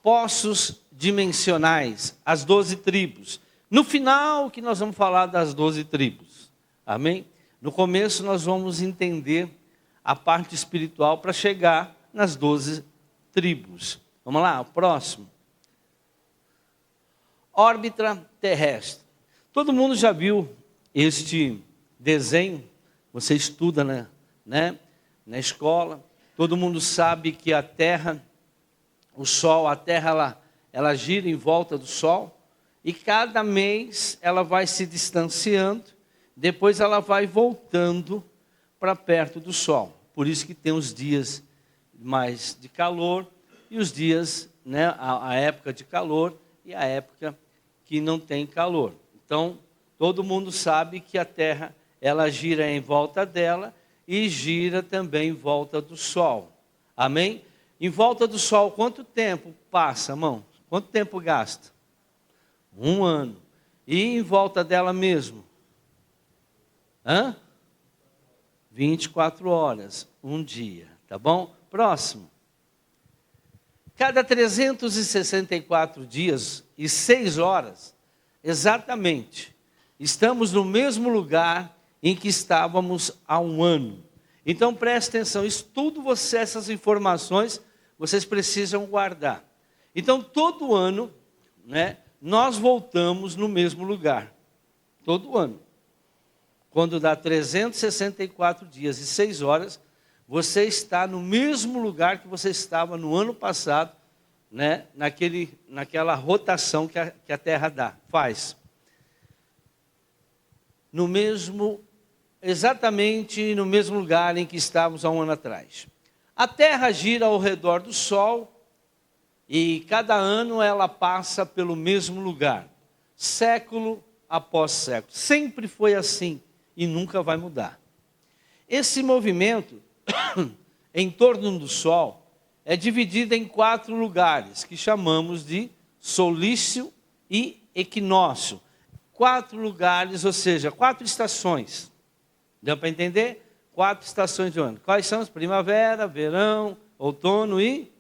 poços dimensionais, as 12 tribos. No final que nós vamos falar das 12 tribos. Amém? No começo nós vamos entender a parte espiritual para chegar nas 12 tribos. Vamos lá, o próximo. Órbita terrestre. Todo mundo já viu este desenho, você estuda na escola. Todo mundo sabe que a Terra, o Sol, a Terra ela gira em volta do Sol. E cada mês ela vai se distanciando, depois ela vai voltando para perto do Sol. Por isso que tem os dias mais de calor e os dias, a época de calor e a época que não tem calor. Então, todo mundo sabe que a Terra, ela gira em volta dela e gira também em volta do Sol. Amém? Em volta do Sol, quanto tempo passa, irmão? Quanto tempo gasta? 1 ano. E em volta dela mesmo? 24 horas, um dia. Tá bom? Próximo. Cada 364 dias e 6 horas, exatamente, estamos no mesmo lugar em que estávamos há 1 ano. Então preste atenção, essas informações vocês precisam guardar. Então todo ano, nós voltamos no mesmo lugar. Todo ano. Quando dá 364 dias e 6 horas, você está no mesmo lugar que você estava no ano passado, naquela rotação que a Terra faz. Exatamente no mesmo lugar em que estávamos há 1 ano atrás. A Terra gira ao redor do Sol e cada ano ela passa pelo mesmo lugar, século após século. Sempre foi assim e nunca vai mudar. Esse movimento em torno do Sol é dividido em 4 lugares, que chamamos de solício e equinócio. 4 lugares, ou seja, 4 estações. Deu para entender? 4 estações de ano. Quais são as? Primavera, verão, outono e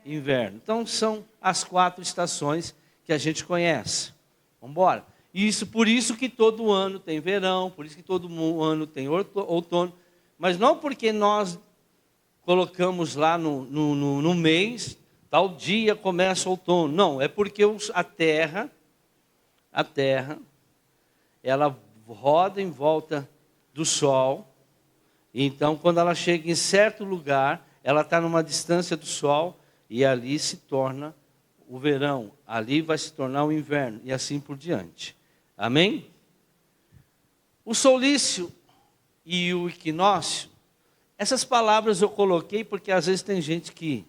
inverno. Então são as 4 estações que a gente conhece. Vamos embora. Por isso que todo ano tem verão, por isso que todo ano tem outono. Mas não porque nós colocamos lá no mês, tal dia começa o outono. Não, é porque a Terra, ela roda em volta do Sol. Então, quando ela chega em certo lugar, ela está numa distância do Sol e ali se torna o verão. Ali vai se tornar o inverno e assim por diante. Amém? O solício e o equinócio, essas palavras eu coloquei porque às vezes tem gente que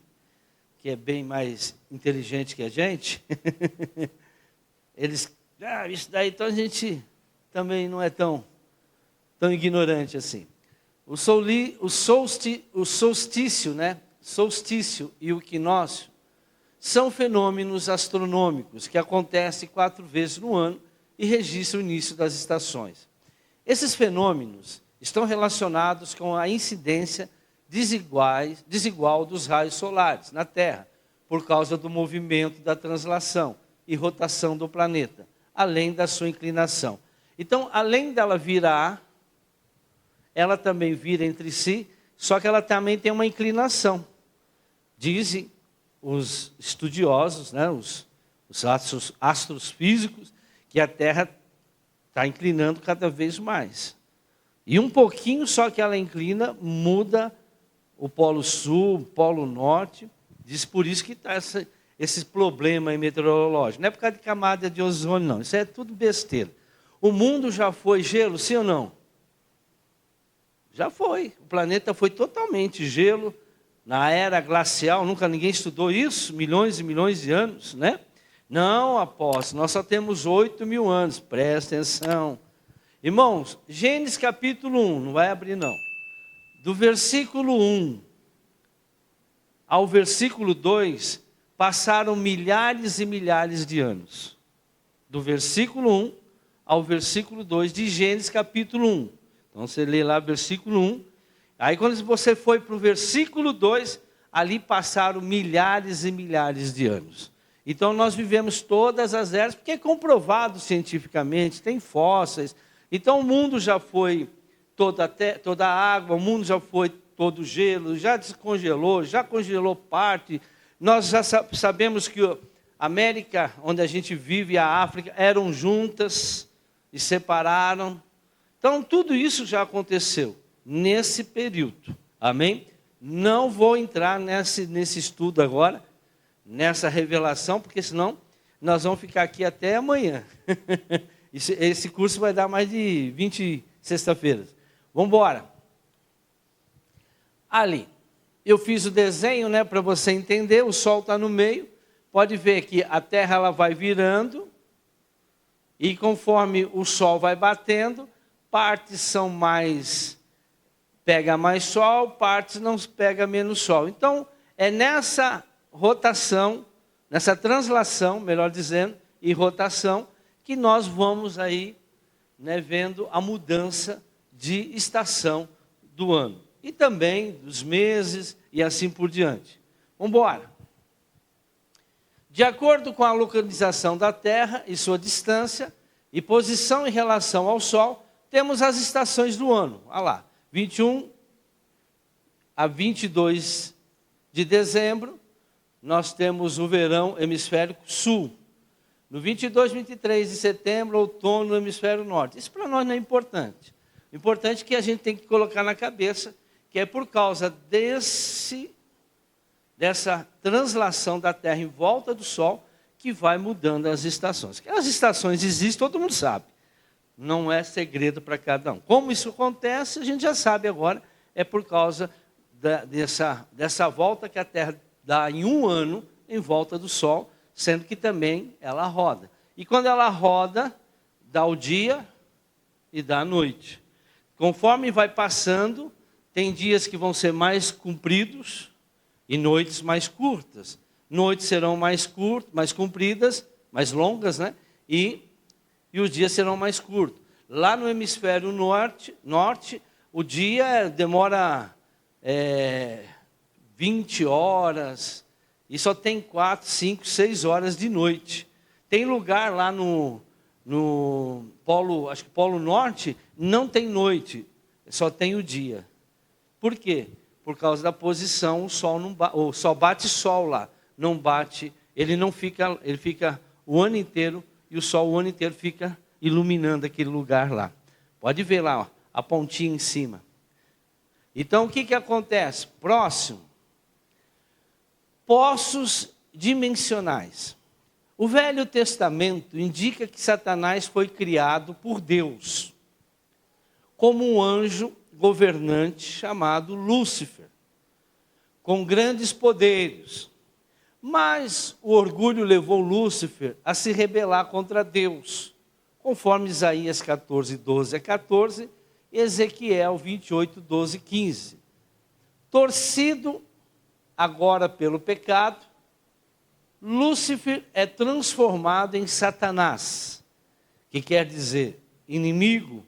é bem mais inteligente que a gente. Eles, isso daí, então a gente também não é tão ignorante assim. O solstício, solstício e o equinócio são fenômenos astronômicos que acontecem 4 vezes no ano e registram o início das estações. Esses fenômenos estão relacionados com a incidência desigual dos raios solares na Terra, por causa do movimento da translação e rotação do planeta, além da sua inclinação. Então, além dela virar, ela também vira entre si, só que ela também tem uma inclinação. Dizem os estudiosos, os astros físicos, que a Terra está inclinando cada vez mais. E um pouquinho só que ela inclina, muda o polo sul, o polo norte. Diz por isso que está esse problema meteorológico. Não é por causa de camada de ozônio, não. Isso é tudo besteira. O mundo já foi gelo, sim ou não? Já foi. O planeta foi totalmente gelo. Na era glacial, nunca ninguém estudou isso, milhões e milhões de anos, Não, apóstolo, nós só temos 8.000 anos, presta atenção. Irmãos, Gênesis capítulo 1, não vai abrir não. Do versículo 1 ao versículo 2, passaram milhares e milhares de anos. Do versículo 1 ao versículo 2 de Gênesis capítulo 1. Então você lê lá versículo 1. Aí quando você foi para o versículo 2, ali passaram milhares e milhares de anos. Então nós vivemos todas as eras, porque é comprovado cientificamente, tem fósseis. Então o mundo já foi toda a água, o mundo já foi todo o gelo, já descongelou, já congelou parte. Nós já sabemos que a América, onde a gente vive, e a África, eram juntas e separaram. Então tudo isso já aconteceu nesse período. Amém? Não vou entrar nesse estudo agora, nessa revelação, porque senão nós vamos ficar aqui até amanhã. Esse curso vai dar mais de 20 sexta-feiras. Vamos embora. Ali, eu fiz o desenho, né, para você entender, o Sol está no meio. Pode ver que a Terra ela vai virando, e conforme o Sol vai batendo, partes são mais... pega mais Sol, partes não pega menos Sol. Então, é nessa rotação, nessa translação, melhor dizendo, e rotação, que nós vamos aí, né, vendo a mudança de estação do ano. E também dos meses e assim por diante. Vamos embora. De acordo com a localização da Terra e sua distância e posição em relação ao Sol, temos as estações do ano. Olha lá, 21 a 22 de dezembro, nós temos o verão hemisférico sul. No 22, 23 de setembro, outono no hemisfério norte. Isso para nós não é importante. O importante é que a gente tem que colocar na cabeça que é por causa dessa translação da Terra em volta do Sol que vai mudando as estações. As estações existem, todo mundo sabe. Não é segredo para cada um. Como isso acontece, a gente já sabe agora, é por causa dessa volta que a Terra dá em um ano em volta do Sol, sendo que também ela roda. E quando ela roda, dá o dia e dá a noite. Conforme vai passando, tem dias que vão ser mais compridos e noites mais curtas. Noites serão mais compridas, mais longas, né? E os dias serão mais curtos. Lá no hemisfério norte, o dia demora 20 horas e só tem 4, 5, 6 horas de noite. Tem lugar lá no polo, acho que polo norte, não tem noite, só tem o dia. Por quê? Por causa da posição, o sol bate sol lá, não bate, ele fica o ano inteiro, e o sol o ano inteiro fica iluminando aquele lugar lá. Pode ver lá, ó, a pontinha em cima. Então o que acontece? Próximo, poços dimensionais. O Velho Testamento indica que Satanás foi criado por Deus como um anjo governante chamado Lúcifer, com grandes poderes. Mas o orgulho levou Lúcifer a se rebelar contra Deus, conforme Isaías 14, 12 a 14, e Ezequiel 28, 12 e 15. Torcido agora pelo pecado, Lúcifer é transformado em Satanás, que quer dizer inimigo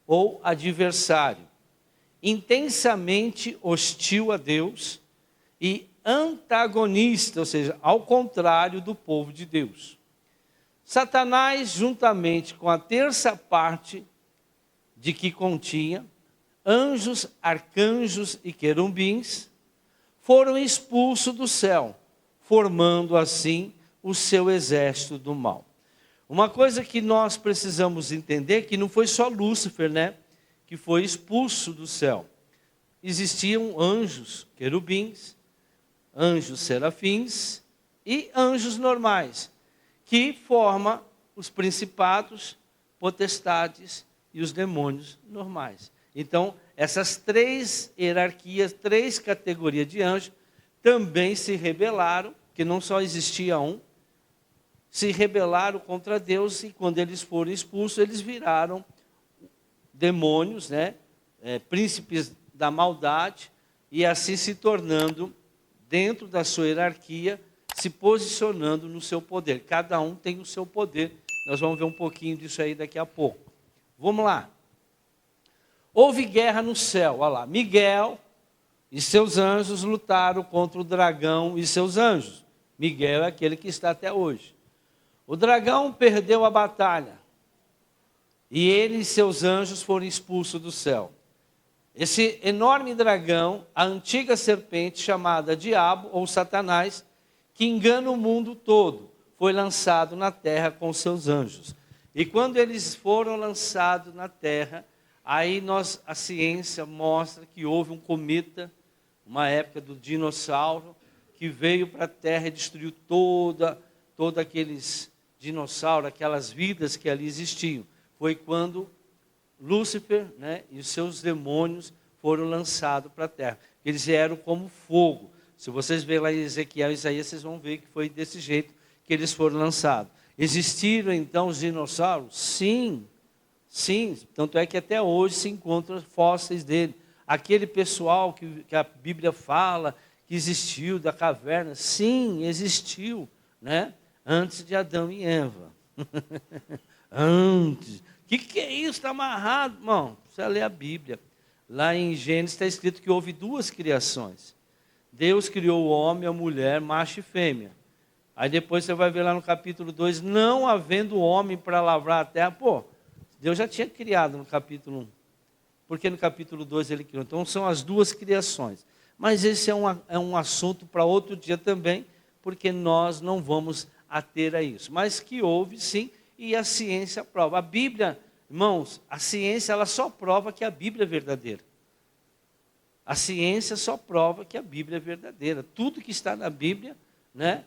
ou adversário, intensamente hostil a Deus e antagonista, ou seja, ao contrário do povo de Deus. Satanás, juntamente com a terça parte de que continha, anjos, arcanjos e querubins, foram expulsos do céu, formando assim o seu exército do mal. Uma coisa que nós precisamos entender, que não foi só Lúcifer, né, que foi expulso do céu. Existiam anjos, querubins, anjos serafins e anjos normais, que formam os principados, potestades e os demônios normais. Então, essas três hierarquias, três categorias de anjos, também se rebelaram, que não só existia um, se rebelaram contra Deus, e quando eles foram expulsos, eles viraram demônios, né? Príncipes da maldade, e assim se tornando, dentro da sua hierarquia, se posicionando no seu poder. Cada um tem o seu poder. Nós vamos ver um pouquinho disso aí daqui a pouco. Vamos lá. Houve guerra no céu. Olha lá, Miguel, e seus anjos lutaram contra o dragão e seus anjos. Miguel é aquele que está até hoje. O dragão perdeu a batalha, e ele e seus anjos foram expulsos do céu. Esse enorme dragão, a antiga serpente chamada Diabo ou Satanás, que engana o mundo todo, foi lançado na terra com seus anjos. E quando eles foram lançados na terra, aí a ciência mostra que houve um cometa, uma época do dinossauro, que veio para a terra e destruiu todos aqueles dinossauros, aquelas vidas que ali existiam. Foi quando Lúcifer, né, e os seus demônios foram lançados para a terra. Eles vieram como fogo. Se vocês verem lá em Ezequiel e Isaías, vocês vão ver que foi desse jeito que eles foram lançados. Existiram então os dinossauros? Sim, sim. Tanto é que até hoje se encontram fósseis dele. Aquele pessoal que a Bíblia fala que existiu da caverna, sim, existiu, né? Antes de Adão e Eva. Antes. O que é isso? Está amarrado, irmão. Você lê a Bíblia. Lá em Gênesis está escrito que houve duas criações. Deus criou o homem e a mulher, macho e fêmea. Aí depois você vai ver lá no capítulo 2, não havendo homem para lavrar a terra. Pô, Deus já tinha criado no capítulo 1. Porque no capítulo 2 ele criou. Então são as duas criações. Mas esse é um assunto para outro dia também, porque nós não vamos ater a isso. Mas que houve sim, e a ciência prova. A Bíblia, irmãos, a ciência ela só prova que a Bíblia é verdadeira. A ciência só prova que a Bíblia é verdadeira. Tudo que está na Bíblia, né,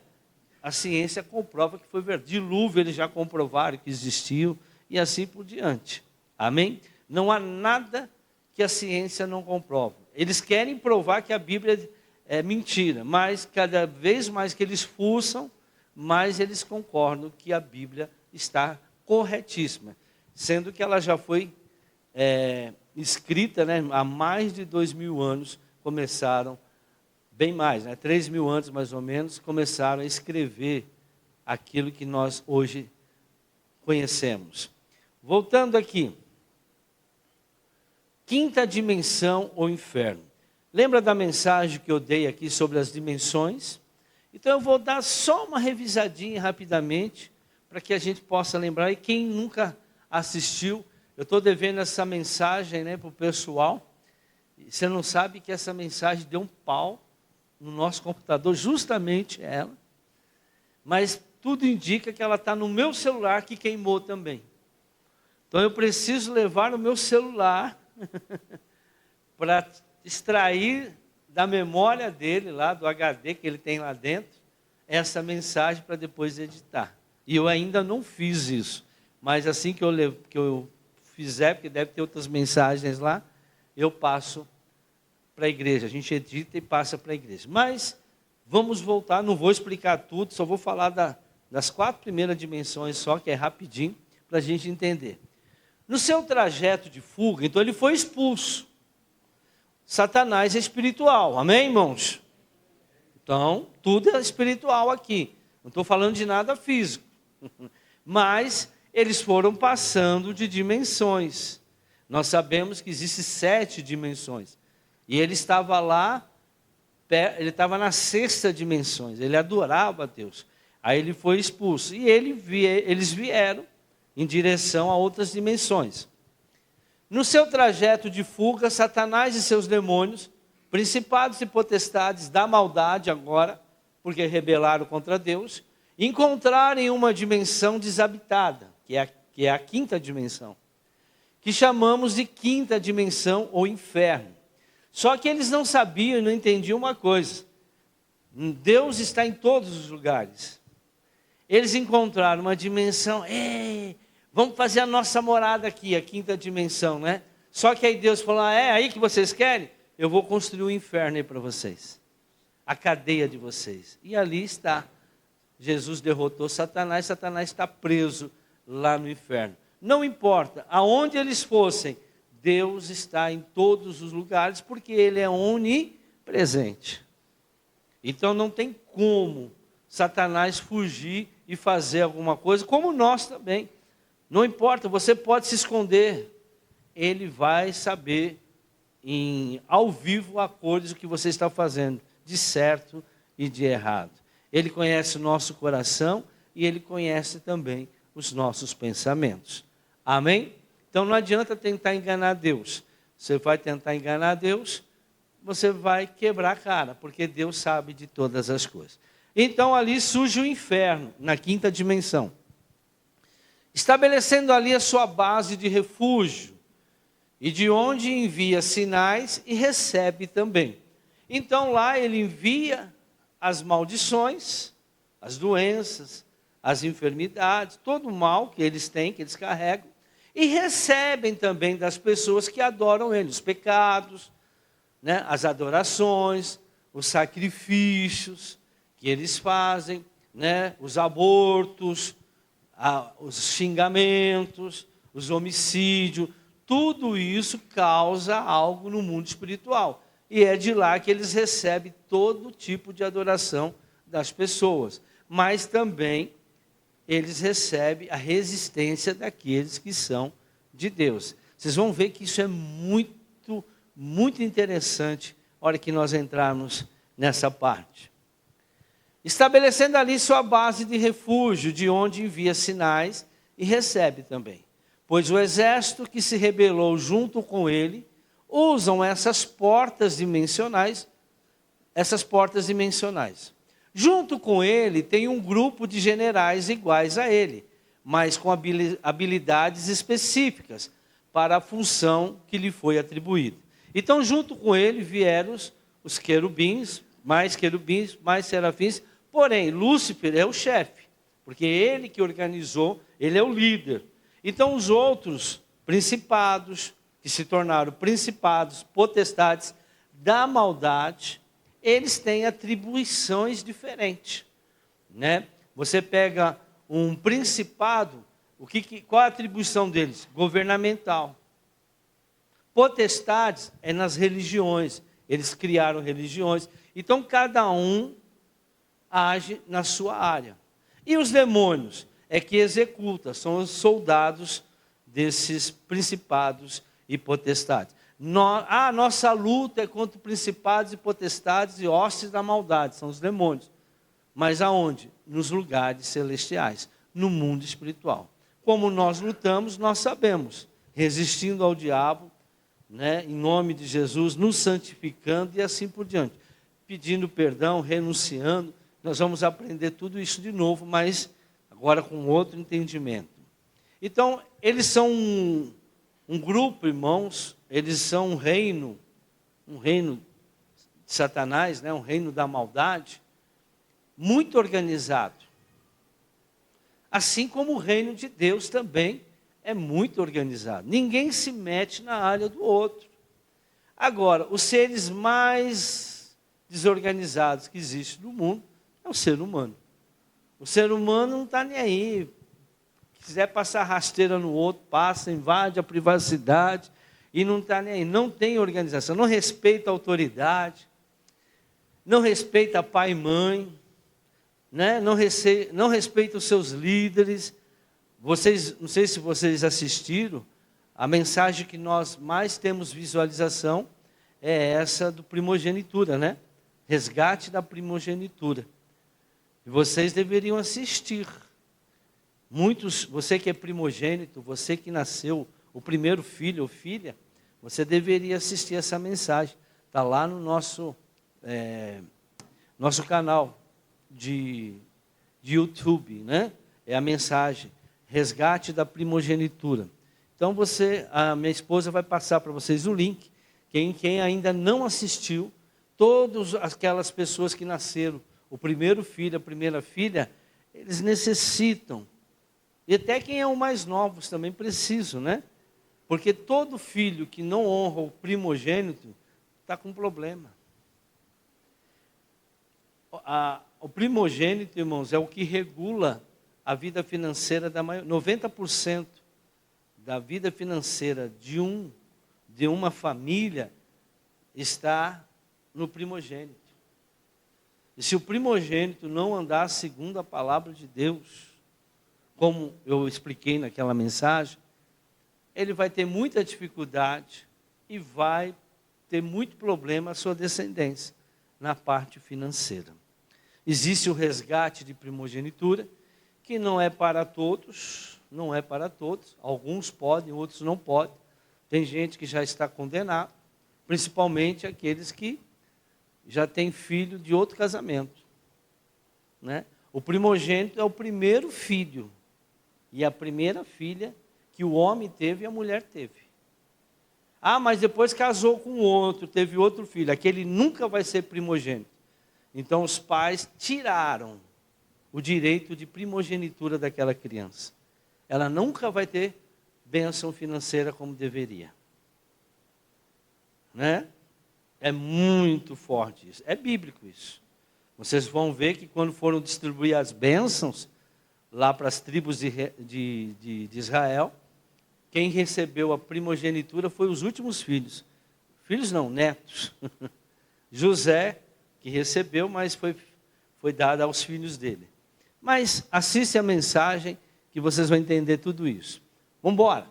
a ciência comprova que foi verdade. Dilúvio eles já comprovaram que existiu e assim por diante. Amém? Não há nada que a ciência não comprova. Eles querem provar que a Bíblia é mentira, mas cada vez mais que eles fuçam, mais eles concordam que a Bíblia está corretíssima, sendo que ela já foi escrita, né, há mais de 2000 anos, começaram, bem mais, né, 3000 anos mais ou menos, começaram a escrever aquilo que nós hoje conhecemos. Voltando aqui, quinta dimensão ou inferno. Lembra da mensagem que eu dei aqui sobre as dimensões? Então eu vou dar só uma revisadinha rapidamente, para que a gente possa lembrar, e quem nunca assistiu, eu estou devendo essa mensagem, né, para o pessoal. Você não sabe que essa mensagem deu um pau no nosso computador, justamente ela. Mas tudo indica que ela está no meu celular, que queimou também. Então eu preciso levar o meu celular para extrair da memória dele, lá do HD que ele tem lá dentro, essa mensagem para depois editar. E eu ainda não fiz isso. Mas assim que eu fizer, porque deve ter outras mensagens lá, eu passo para a igreja. A gente edita e passa para a igreja. Mas vamos voltar, não vou explicar tudo, só vou falar das 4 primeiras dimensões só, que é rapidinho, para a gente entender. No seu trajeto de fuga, então ele foi expulso. Satanás é espiritual, amém, irmãos? Então, tudo é espiritual aqui. Não estou falando de nada físico. Mas eles foram passando de dimensões. Nós sabemos que existem 7 dimensões. E ele estava lá, ele estava na 6ª dimensão. Ele adorava a Deus. Aí ele foi expulso. E eles vieram em direção a outras dimensões. No seu trajeto de fuga, Satanás e seus demônios, principados e potestades da maldade agora, porque rebelaram contra Deus, encontraram em uma dimensão desabitada, que é a 5ª dimensão, que chamamos de 5ª dimensão ou inferno. Só que eles não sabiam e não entendiam uma coisa: Deus está em todos os lugares. Eles encontraram uma dimensão, vamos fazer a nossa morada aqui, a 5ª dimensão, né? Só que aí Deus falou, é aí que vocês querem? Eu vou construir um inferno aí para vocês. A cadeia de vocês. E ali está. Jesus derrotou Satanás, Satanás está preso lá no inferno. Não importa aonde eles fossem, Deus está em todos os lugares, porque Ele é onipresente. Então não tem como Satanás fugir e fazer alguma coisa, como nós também. Não importa, você pode se esconder, ele vai saber ao vivo a cores o que você está fazendo, de certo e de errado. Ele conhece o nosso coração e Ele conhece também os nossos pensamentos. Amém? Então não adianta tentar enganar Deus. Você vai tentar enganar Deus, você vai quebrar a cara, porque Deus sabe de todas as coisas. Então ali surge o inferno, na quinta dimensão, estabelecendo ali a sua base de refúgio, e de onde envia sinais e recebe também. Então lá ele envia as maldições, as doenças, as enfermidades, todo o mal que eles têm, que eles carregam, e recebem também das pessoas que adoram ele, os pecados, né, as adorações, os sacrifícios que eles fazem, né, os abortos, os xingamentos, os homicídios, tudo isso causa algo no mundo espiritual. E é de lá que eles recebem todo tipo de adoração das pessoas. Mas também eles recebem a resistência daqueles que são de Deus. Vocês vão ver que isso é muito, muito interessante na hora que nós entrarmos nessa parte. Estabelecendo ali sua base de refúgio, de onde envia sinais e recebe também. Pois o exército que se rebelou junto com ele, usam essas portas dimensionais. Junto com ele tem um grupo de generais iguais a ele, mas com habilidades específicas para a função que lhe foi atribuída. Então junto com ele vieram os querubins, mais serafins, porém Lúcifer é o chefe, porque ele que organizou, ele é o líder. Então os outros principados, que se tornaram principados, potestades da maldade, eles têm atribuições diferentes, né? Você pega um principado, qual a atribuição deles? Governamental. Potestades é nas religiões, eles criaram religiões, então cada um age na sua área. E os demônios é que executa, são os soldados desses principados e potestades. Nossa luta é contra principados e potestades e hostes da maldade, são os demônios. Mas aonde? Nos lugares celestiais, no mundo espiritual. Como nós lutamos, nós sabemos, resistindo ao diabo, né, em nome de Jesus, nos santificando e assim por diante. Pedindo perdão, renunciando, nós vamos aprender tudo isso de novo, mas agora com outro entendimento. Então, eles são um grupo, irmãos, eles são um reino de Satanás, né, um reino da maldade, muito organizado. Assim como o reino de Deus também é muito organizado. Ninguém se mete na área do outro. Agora, os seres mais desorganizados que existem no mundo é o ser humano. O ser humano não está nem aí. Se quiser passar rasteira no outro, passa, invade a privacidade e não está nem aí. Não tem organização, não respeita a autoridade, não respeita pai e mãe, né? Não respeita os seus líderes. Não sei se vocês assistiram, a mensagem que nós mais temos visualização é essa do primogenitura, né? Resgate da primogenitura. E vocês deveriam assistir. Muitos, você que é primogênito, você que nasceu o primeiro filho ou filha, você deveria assistir essa mensagem. Está lá no nosso canal de YouTube, né? É a mensagem, resgate da primogenitura. Então a minha esposa vai passar para vocês o link. Quem ainda não assistiu, todas aquelas pessoas que nasceram, o primeiro filho, a primeira filha, eles necessitam. E até quem é o mais novos também precisam, né? Porque todo filho que não honra o primogênito está com problema. O primogênito, irmãos, é o que regula a vida financeira da maioria. 90% da vida financeira de uma família está no primogênito. E se o primogênito não andar segundo a palavra de Deus, como eu expliquei naquela mensagem, ele vai ter muita dificuldade e vai ter muito problema a sua descendência na parte financeira. Existe o resgate de primogenitura, que não é para todos, não é para todos. Alguns podem, outros não podem. Tem gente que já está condenado, principalmente aqueles que já têm filho de outro casamento, né? O primogênito é o primeiro filho e a primeira filha que o homem teve e a mulher teve. Ah, mas depois casou com outro, teve outro filho. Aquele nunca vai ser primogênito. Então os pais tiraram o direito de primogenitura daquela criança. Ela nunca vai ter bênção financeira como deveria. Né? É muito forte isso. É bíblico isso. Vocês vão ver que quando foram distribuir as bênçãos lá para as tribos de Israel, quem recebeu a primogenitura foi os últimos filhos. Filhos não, netos. José, que recebeu, mas foi dado aos filhos dele. Mas assiste a mensagem que vocês vão entender tudo isso. Vamos embora.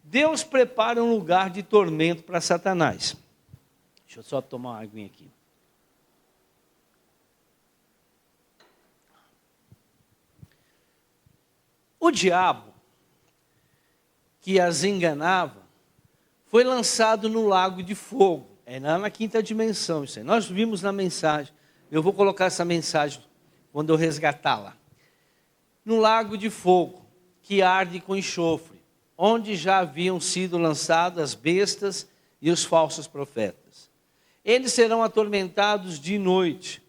Deus prepara um lugar de tormento para Satanás. Deixa eu só tomar uma aguinha aqui. O diabo, que as enganava, foi lançado no lago de fogo. É lá na quinta dimensão isso aí. Nós vimos na mensagem. Eu vou colocar essa mensagem quando eu resgatá-la. No lago de fogo, que arde com enxofre, onde já haviam sido lançadas as bestas e os falsos profetas. Eles serão atormentados de noite,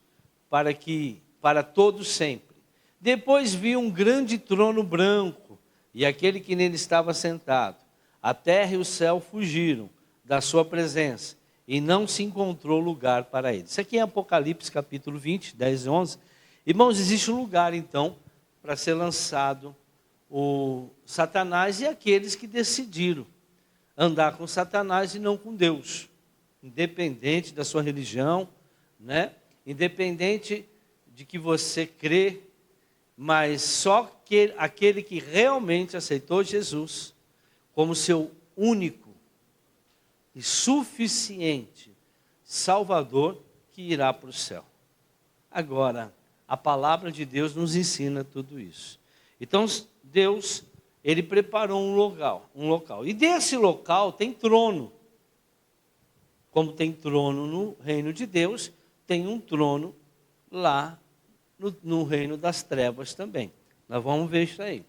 para todos sempre. Depois vi um grande trono branco, e aquele que nele estava sentado. A terra e o céu fugiram da sua presença, e não se encontrou lugar para eles. Isso aqui é Apocalipse capítulo 20, 10 e 11. Irmãos, existe um lugar então, para ser lançado o Satanás e aqueles que decidiram andar com Satanás e não com Deus. Independente da sua religião, né? Independente de que você crê, mas só que aquele que realmente aceitou Jesus como seu único e suficiente Salvador, que irá para o céu. Agora, a palavra de Deus nos ensina tudo isso. Então, Deus, ele preparou um local. E desse local tem trono. Como tem trono no reino de Deus, tem um trono lá no reino das trevas também. Nós vamos ver isso aí.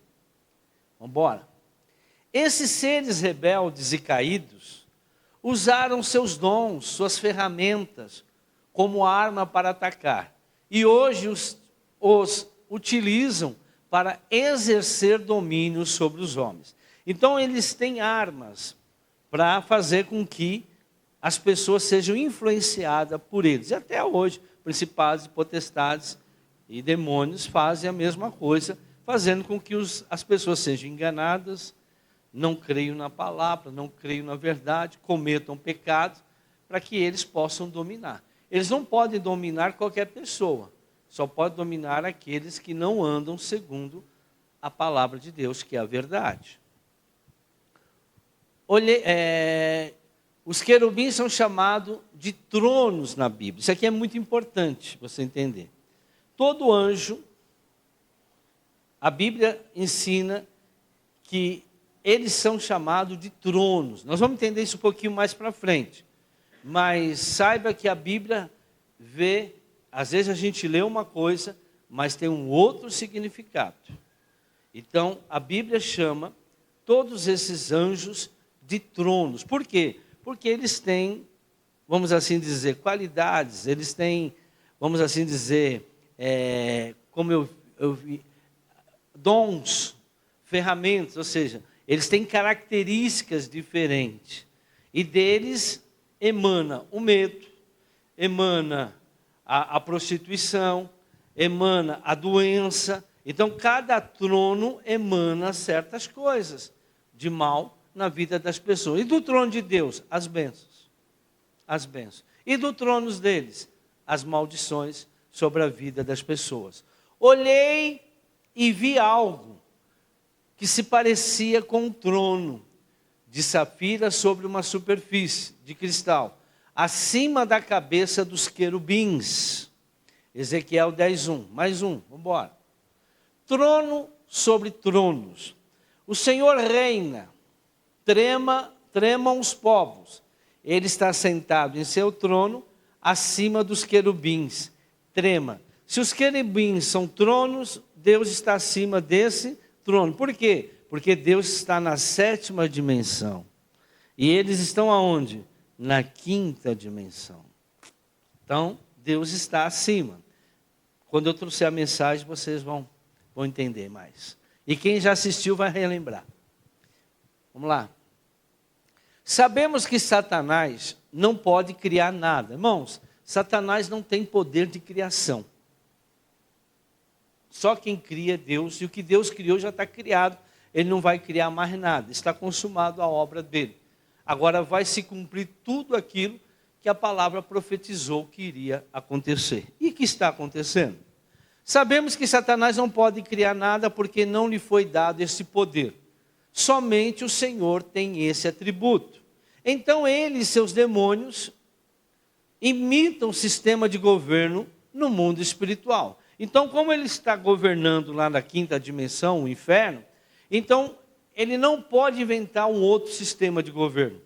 Vamos embora. Esses seres rebeldes e caídos usaram seus dons, suas ferramentas, como arma para atacar. E hoje os utilizam para exercer domínio sobre os homens. Então eles têm armas para fazer com que as pessoas sejam influenciadas por eles. E até hoje, principados e potestades e demônios fazem a mesma coisa, fazendo com que as pessoas sejam enganadas, não creiam na palavra, não creiam na verdade, cometam pecados, para que eles possam dominar. Eles não podem dominar qualquer pessoa, só podem dominar aqueles que não andam segundo a palavra de Deus, que é a verdade. Os querubins são chamados de tronos na Bíblia. Isso aqui é muito importante você entender. Todo anjo, a Bíblia ensina que eles são chamados de tronos. Nós vamos entender isso um pouquinho mais para frente. Mas saiba que a Bíblia vê, às vezes a gente lê uma coisa, mas tem um outro significado. Então, a Bíblia chama todos esses anjos de tronos. Por quê? Porque eles têm, vamos assim dizer, qualidades, eles têm, vamos assim dizer, como eu vi, dons, ferramentas, ou seja, eles têm características diferentes. E deles emana o medo, emana a prostituição, emana a doença. Então, cada trono emana certas coisas de mal na vida das pessoas. E do trono de Deus, as bênçãos. As bênçãos. E do trono deles, as maldições sobre a vida das pessoas. Olhei e vi algo que se parecia com um trono de safira sobre uma superfície de cristal. acima da cabeça dos querubins. Ezequiel 10:1. Mais um, vamos embora. Trono sobre tronos. O Senhor reina, tremam os povos. Ele está sentado em seu trono, acima dos querubins. Trema. Se os querubins são tronos, Deus está acima desse trono. Por quê? Porque Deus está na 7ª dimensão. E eles estão aonde? Na 5ª dimensão. Então, Deus está acima. Quando eu trouxer a mensagem, vocês vão entender mais. E quem já assistiu vai relembrar. Vamos lá. Sabemos que Satanás não pode criar nada. Irmãos, Satanás não tem poder de criação. Só quem cria é Deus. E o que Deus criou já está criado. Ele não vai criar mais nada. Está consumado a obra dele. Agora vai se cumprir tudo aquilo que a palavra profetizou que iria acontecer. E que está acontecendo? Sabemos que Satanás não pode criar nada porque não lhe foi dado esse poder. Somente o Senhor tem esse atributo. Então ele e seus demônios imitam o sistema de governo no mundo espiritual. Então, como ele está governando lá na 5ª dimensão, o inferno, então ele não pode inventar um outro sistema de governo.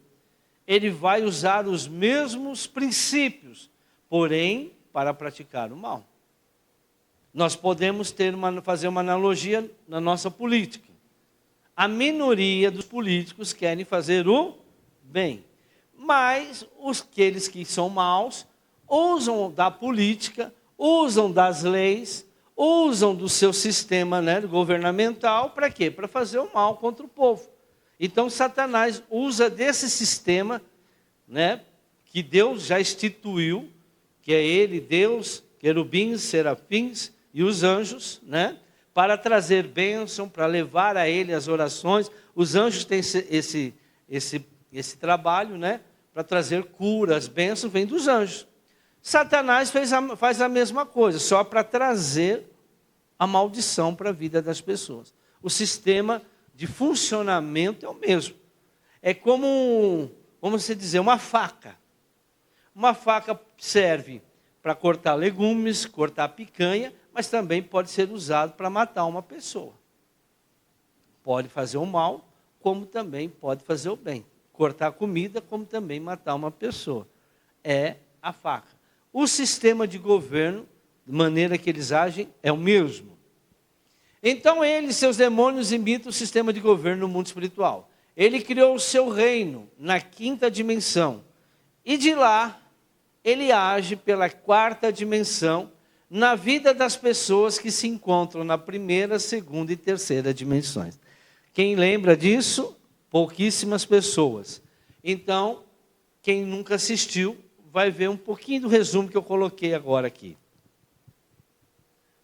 Ele vai usar os mesmos princípios, porém, para praticar o mal. Nós podemos fazer uma analogia na nossa política. A minoria dos políticos querem fazer o bem. Mas aqueles que são maus usam da política, usam das leis, usam do seu sistema, governamental, para quê? Para fazer o mal contra o povo. Então Satanás usa desse sistema, que Deus já instituiu, que é ele, Deus, querubins, serafins e os anjos, para trazer bênção, para levar a ele as orações. Os anjos têm esse trabalho, para trazer cura, as bênçãos vêm dos anjos. Satanás faz a mesma coisa, só para trazer a maldição para a vida das pessoas. O sistema de funcionamento é o mesmo. É como, vamos dizer, uma faca. Uma faca serve para cortar legumes, cortar picanha, mas também pode ser usado para matar uma pessoa. Pode fazer o mal, como também pode fazer o bem. Cortar comida, como também matar uma pessoa. É a faca. O sistema de governo, de maneira que eles agem, é o mesmo. Então ele e seus demônios imitam o sistema de governo no mundo espiritual. Ele criou o seu reino na 5ª dimensão. E de lá, ele age pela 4ª dimensão, na vida das pessoas que se encontram na 1ª, 2ª e 3ª dimensões. Quem lembra disso? Pouquíssimas pessoas. Então, quem nunca assistiu, vai ver um pouquinho do resumo que eu coloquei agora aqui.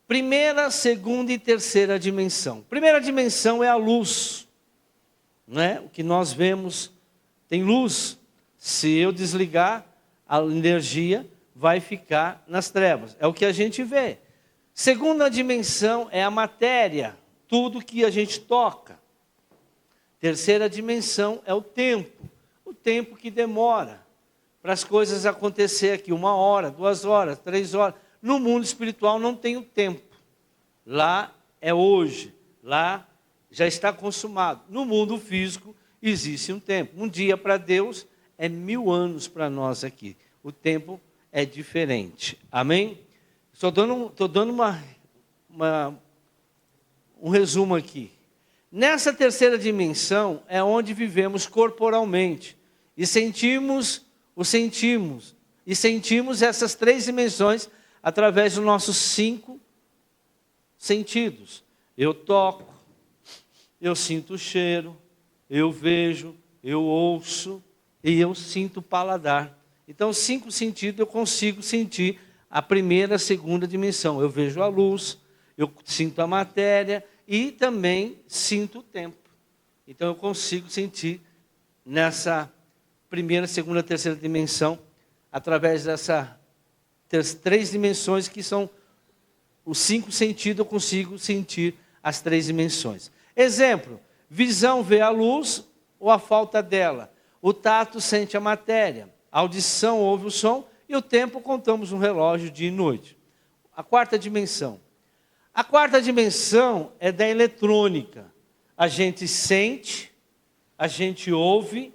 1ª, 2ª e 3ª dimensão. 1ª dimensão é a luz. O que nós vemos tem luz. Se eu desligar a energia, vai ficar nas trevas. É o que a gente vê. 2ª dimensão é a matéria, tudo que a gente toca. 3ª dimensão é o tempo que demora para as coisas acontecer aqui, 1 hora, 2 horas, 3 horas. No mundo espiritual não tem o tempo. Lá é hoje, lá já está consumado. No mundo físico existe um tempo. Um dia para Deus é 1000 anos para nós aqui. O tempo é diferente. Amém? Estou dando um resumo aqui. Nessa 3ª dimensão é onde vivemos corporalmente. E sentimos essas 3 dimensões através dos nossos 5 sentidos. Eu toco, eu sinto o cheiro, eu vejo, eu ouço e eu sinto o paladar. Então, 5 sentidos eu consigo sentir a 1ª, 2ª dimensão. Eu vejo a luz, eu sinto a matéria e também sinto o tempo. Então, eu consigo sentir nessa 1ª, 2ª, 3ª dimensão, através dessas 3 dimensões que são os 5 sentidos, eu consigo sentir as 3 dimensões. Exemplo, visão vê a luz ou a falta dela. O tato sente a matéria. A audição ouve o som e o tempo contamos no relógio dia e noite. A quarta dimensão. A quarta dimensão é da eletrônica. A gente sente, a gente ouve,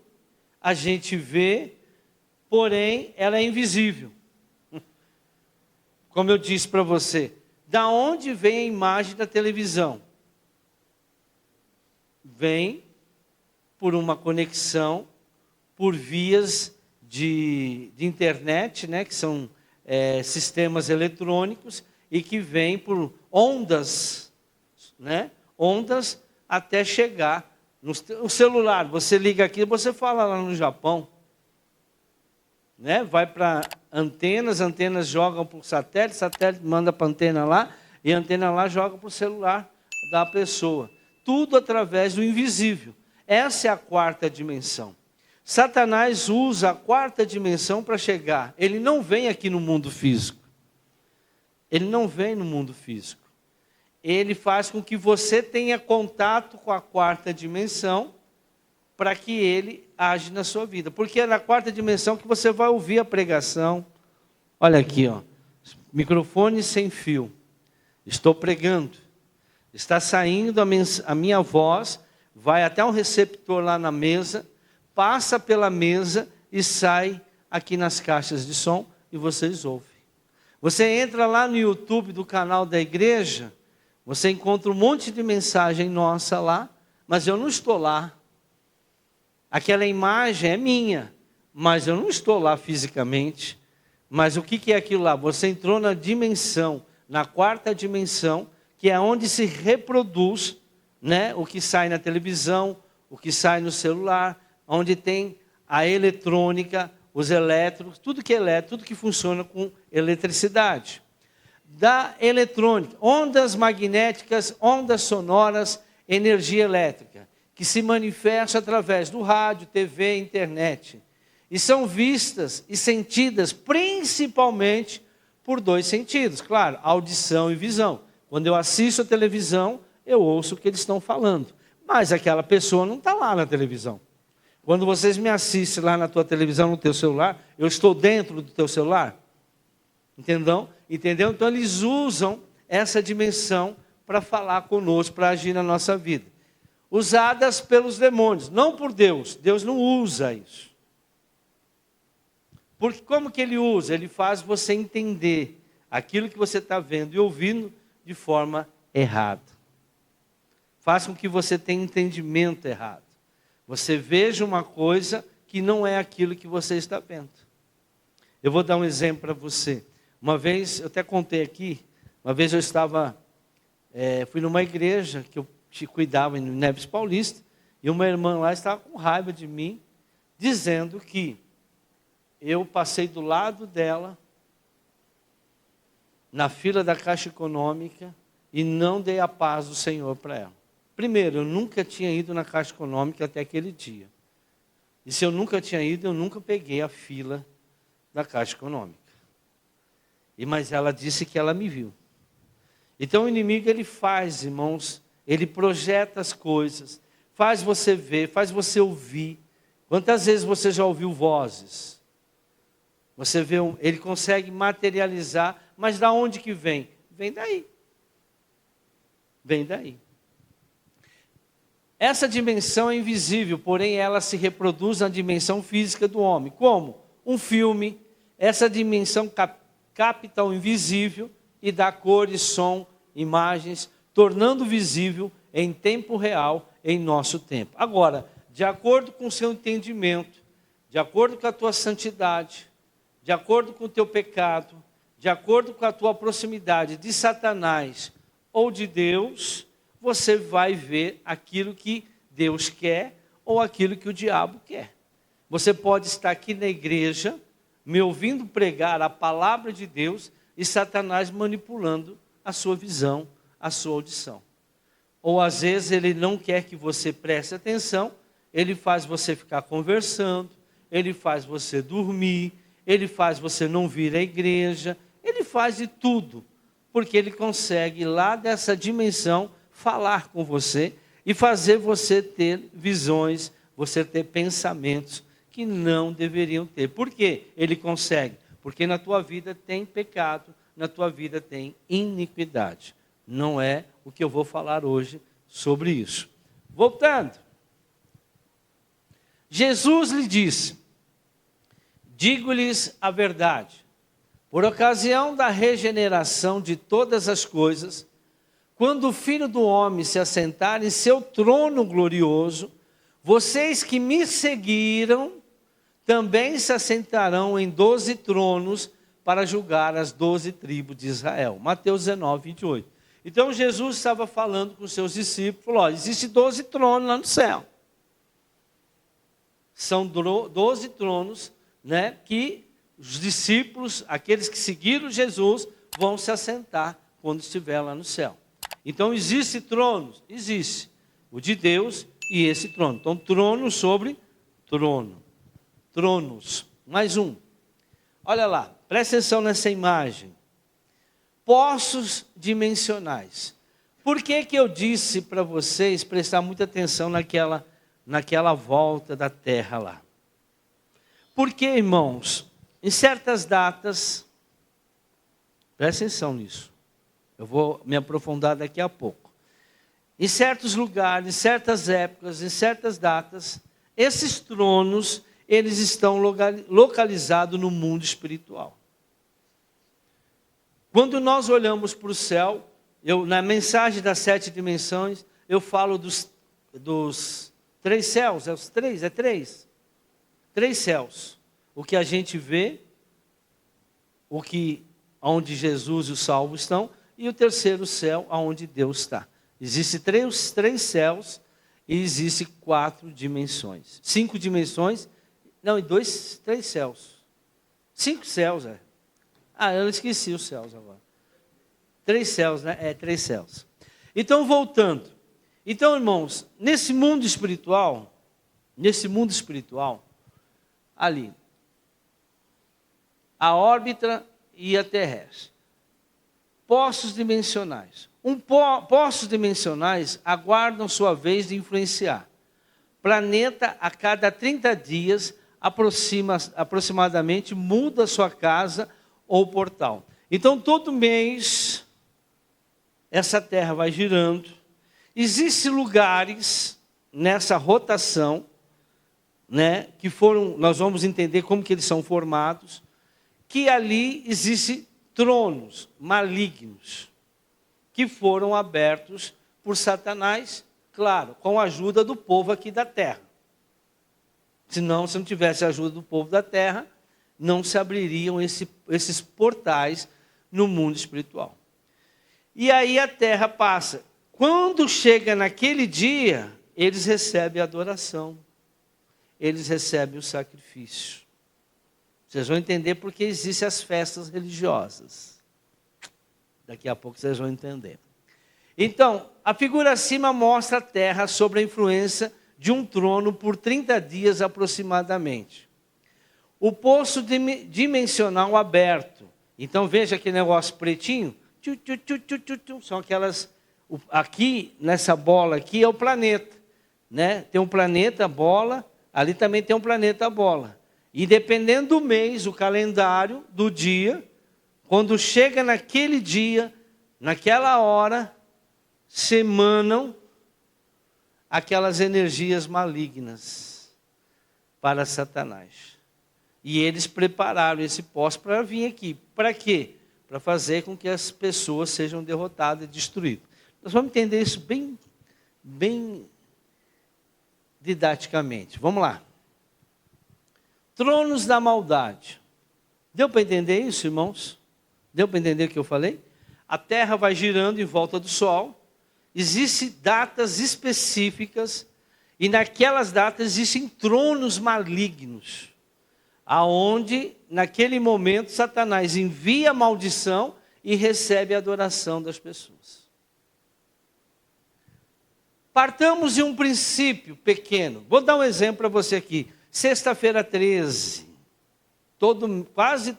a gente vê, porém ela é invisível. Como eu disse para você, da onde vem a imagem da televisão? Vem por uma conexão, por vias de internet, né, que são sistemas eletrônicos, e que vem por ondas, né, ondas até chegar no celular. Você liga aqui, você fala lá no Japão, né, vai para antenas, antenas jogam para o satélite, satélite manda para a antena lá, e a antena lá joga para o celular da pessoa. Tudo através do invisível. Essa é a quarta dimensão. Satanás usa a quarta dimensão para chegar. Ele não vem aqui no mundo físico. Ele não vem no mundo físico. Ele faz com que você tenha contato com a quarta dimensão para que ele age na sua vida. Porque é na quarta dimensão que você vai ouvir a pregação. Olha aqui, ó, microfone sem fio. Estou pregando. Está saindo a minha voz, vai até um receptor lá na mesa, passa pela mesa e sai aqui nas caixas de som e vocês ouvem. Você entra lá no YouTube do canal da igreja, você encontra um monte de mensagem nossa lá, mas eu não estou lá. Aquela imagem é minha, mas eu não estou lá fisicamente. Mas o que é aquilo lá? Você entrou na dimensão, na quarta dimensão, que é onde se reproduz, né, o que sai na televisão, o que sai no celular, onde tem a eletrônica, os elétrons, tudo que é elétrico, tudo que funciona com eletricidade. Da eletrônica, ondas magnéticas, ondas sonoras, energia elétrica, que se manifesta através do rádio, TV, internet. E são vistas e sentidas principalmente por dois sentidos, claro, audição e visão. Quando eu assisto a televisão, eu ouço o que eles estão falando. Mas aquela pessoa não está lá na televisão. Quando vocês me assistem lá na tua televisão, no teu celular, eu estou dentro do teu celular. Entendeu? Então eles usam essa dimensão para falar conosco, para agir na nossa vida. Usadas pelos demônios, não por Deus. Deus não usa isso. Porque como que ele usa? Ele faz você entender aquilo que você está vendo e ouvindo de forma errada. Faz com que você tenha entendimento errado. Você veja uma coisa que não é aquilo que você está vendo. Eu vou dar um exemplo para você. Uma vez, eu até contei aqui, uma vez eu fui numa igreja que eu cuidava em Neves Paulista, e uma irmã lá estava com raiva de mim, dizendo que eu passei do lado dela, na fila da Caixa Econômica, e não dei a paz do Senhor para ela. Primeiro, eu nunca tinha ido na Caixa Econômica até aquele dia. E se eu nunca tinha ido, eu nunca peguei a fila da Caixa Econômica. Mas ela disse que ela me viu. Então o inimigo, ele faz, irmãos, ele projeta as coisas, faz você ver, faz você ouvir. Quantas vezes você já ouviu vozes? Você vê, ele consegue materializar, mas da onde que vem? Vem daí. Vem daí. Essa dimensão é invisível, porém ela se reproduz na dimensão física do homem. Como? Um filme, essa dimensão capta o invisível e dá cor e som, imagens, tornando visível em tempo real, em nosso tempo. Agora, de acordo com o seu entendimento, de acordo com a tua santidade, de acordo com o teu pecado, de acordo com a tua proximidade de Satanás ou de Deus, você vai ver aquilo que Deus quer ou aquilo que o diabo quer. Você pode estar aqui na igreja, me ouvindo pregar a palavra de Deus e Satanás manipulando a sua visão, a sua audição. Ou às vezes ele não quer que você preste atenção, ele faz você ficar conversando, ele faz você dormir, ele faz você não vir à igreja, ele faz de tudo, porque ele consegue lá dessa dimensão falar com você e fazer você ter visões, você ter pensamentos que não deveriam ter. Por quê? Ele consegue. Porque na tua vida tem pecado, na tua vida tem iniquidade. Não é o que eu vou falar hoje sobre isso. Voltando. Jesus lhe disse: digo-lhes a verdade, por ocasião da regeneração de todas as coisas, quando o Filho do Homem se assentar em seu trono glorioso, vocês que me seguiram também se assentarão em 12 tronos para julgar as 12 tribos de Israel. Mateus 19, 28. Então Jesus estava falando com os seus discípulos, falou: ó, existe 12 tronos lá no céu. São 12 tronos, né, que os discípulos, aqueles que seguiram Jesus, vão se assentar quando estiver lá no céu. Então existe tronos? Existe. O de Deus e esse trono. Então trono sobre trono. Tronos. Mais um. Olha lá, presta atenção nessa imagem. Poços dimensionais. Por que eu disse para vocês prestar muita atenção naquela volta da terra lá? Porque, irmãos, em certas datas, presta atenção nisso, eu vou me aprofundar daqui a pouco. Em certos lugares, em certas épocas, em certas datas, esses tronos, eles estão localizados no mundo espiritual. Quando nós olhamos para o céu, na mensagem das 7 dimensões, eu falo dos 3 céus, é três? 3 céus. O que a gente vê, onde Jesus e os salvos estão, e o terceiro céu, onde Deus está. Existem três céus e existem 4 dimensões. 5 dimensões, não, e 3 céus. 5 céus, é. Eu esqueci os céus agora. 3 céus, né? 3 céus. Então, voltando. Então, irmãos, nesse mundo espiritual, ali, a órbita e a terrestre. Poços dimensionais. Poços dimensionais aguardam sua vez de influenciar. Planeta, a cada 30 dias, aproximadamente, muda sua casa ou portal. Então, todo mês, essa Terra vai girando. Existem lugares nessa rotação, né, que nós vamos entender como que eles são formados, que ali existem tronos malignos, que foram abertos por Satanás, claro, com a ajuda do povo aqui da terra. Senão, se não tivesse a ajuda do povo da terra, não se abririam esses portais no mundo espiritual. E aí a terra passa. Quando chega naquele dia, eles recebem a adoração. Eles recebem o sacrifício. Vocês vão entender porque existem as festas religiosas. Daqui a pouco vocês vão entender. Então, a figura acima mostra a terra sob a influência de um trono por 30 dias aproximadamente. O poço dimensional aberto. Então, veja aquele negócio pretinho. São aquelas... Aqui, nessa bola aqui, é o planeta. Né? Tem um planeta, a bola. Ali também tem um planeta, a bola. E dependendo do mês, o calendário do dia, quando chega naquele dia, naquela hora, se emanam aquelas energias malignas para Satanás. E eles prepararam esse poço para vir aqui. Para quê? Para fazer com que as pessoas sejam derrotadas e destruídas. Nós vamos entender isso bem didaticamente. Vamos lá. Tronos da maldade. Deu para entender isso, irmãos? Deu para entender o que eu falei? A Terra vai girando em volta do Sol. Existem datas específicas. E naquelas datas existem tronos malignos. Aonde, naquele momento, Satanás envia a maldição e recebe a adoração das pessoas. Partamos de um princípio pequeno. Vou dar um exemplo para você aqui. Sexta-feira 13. Quase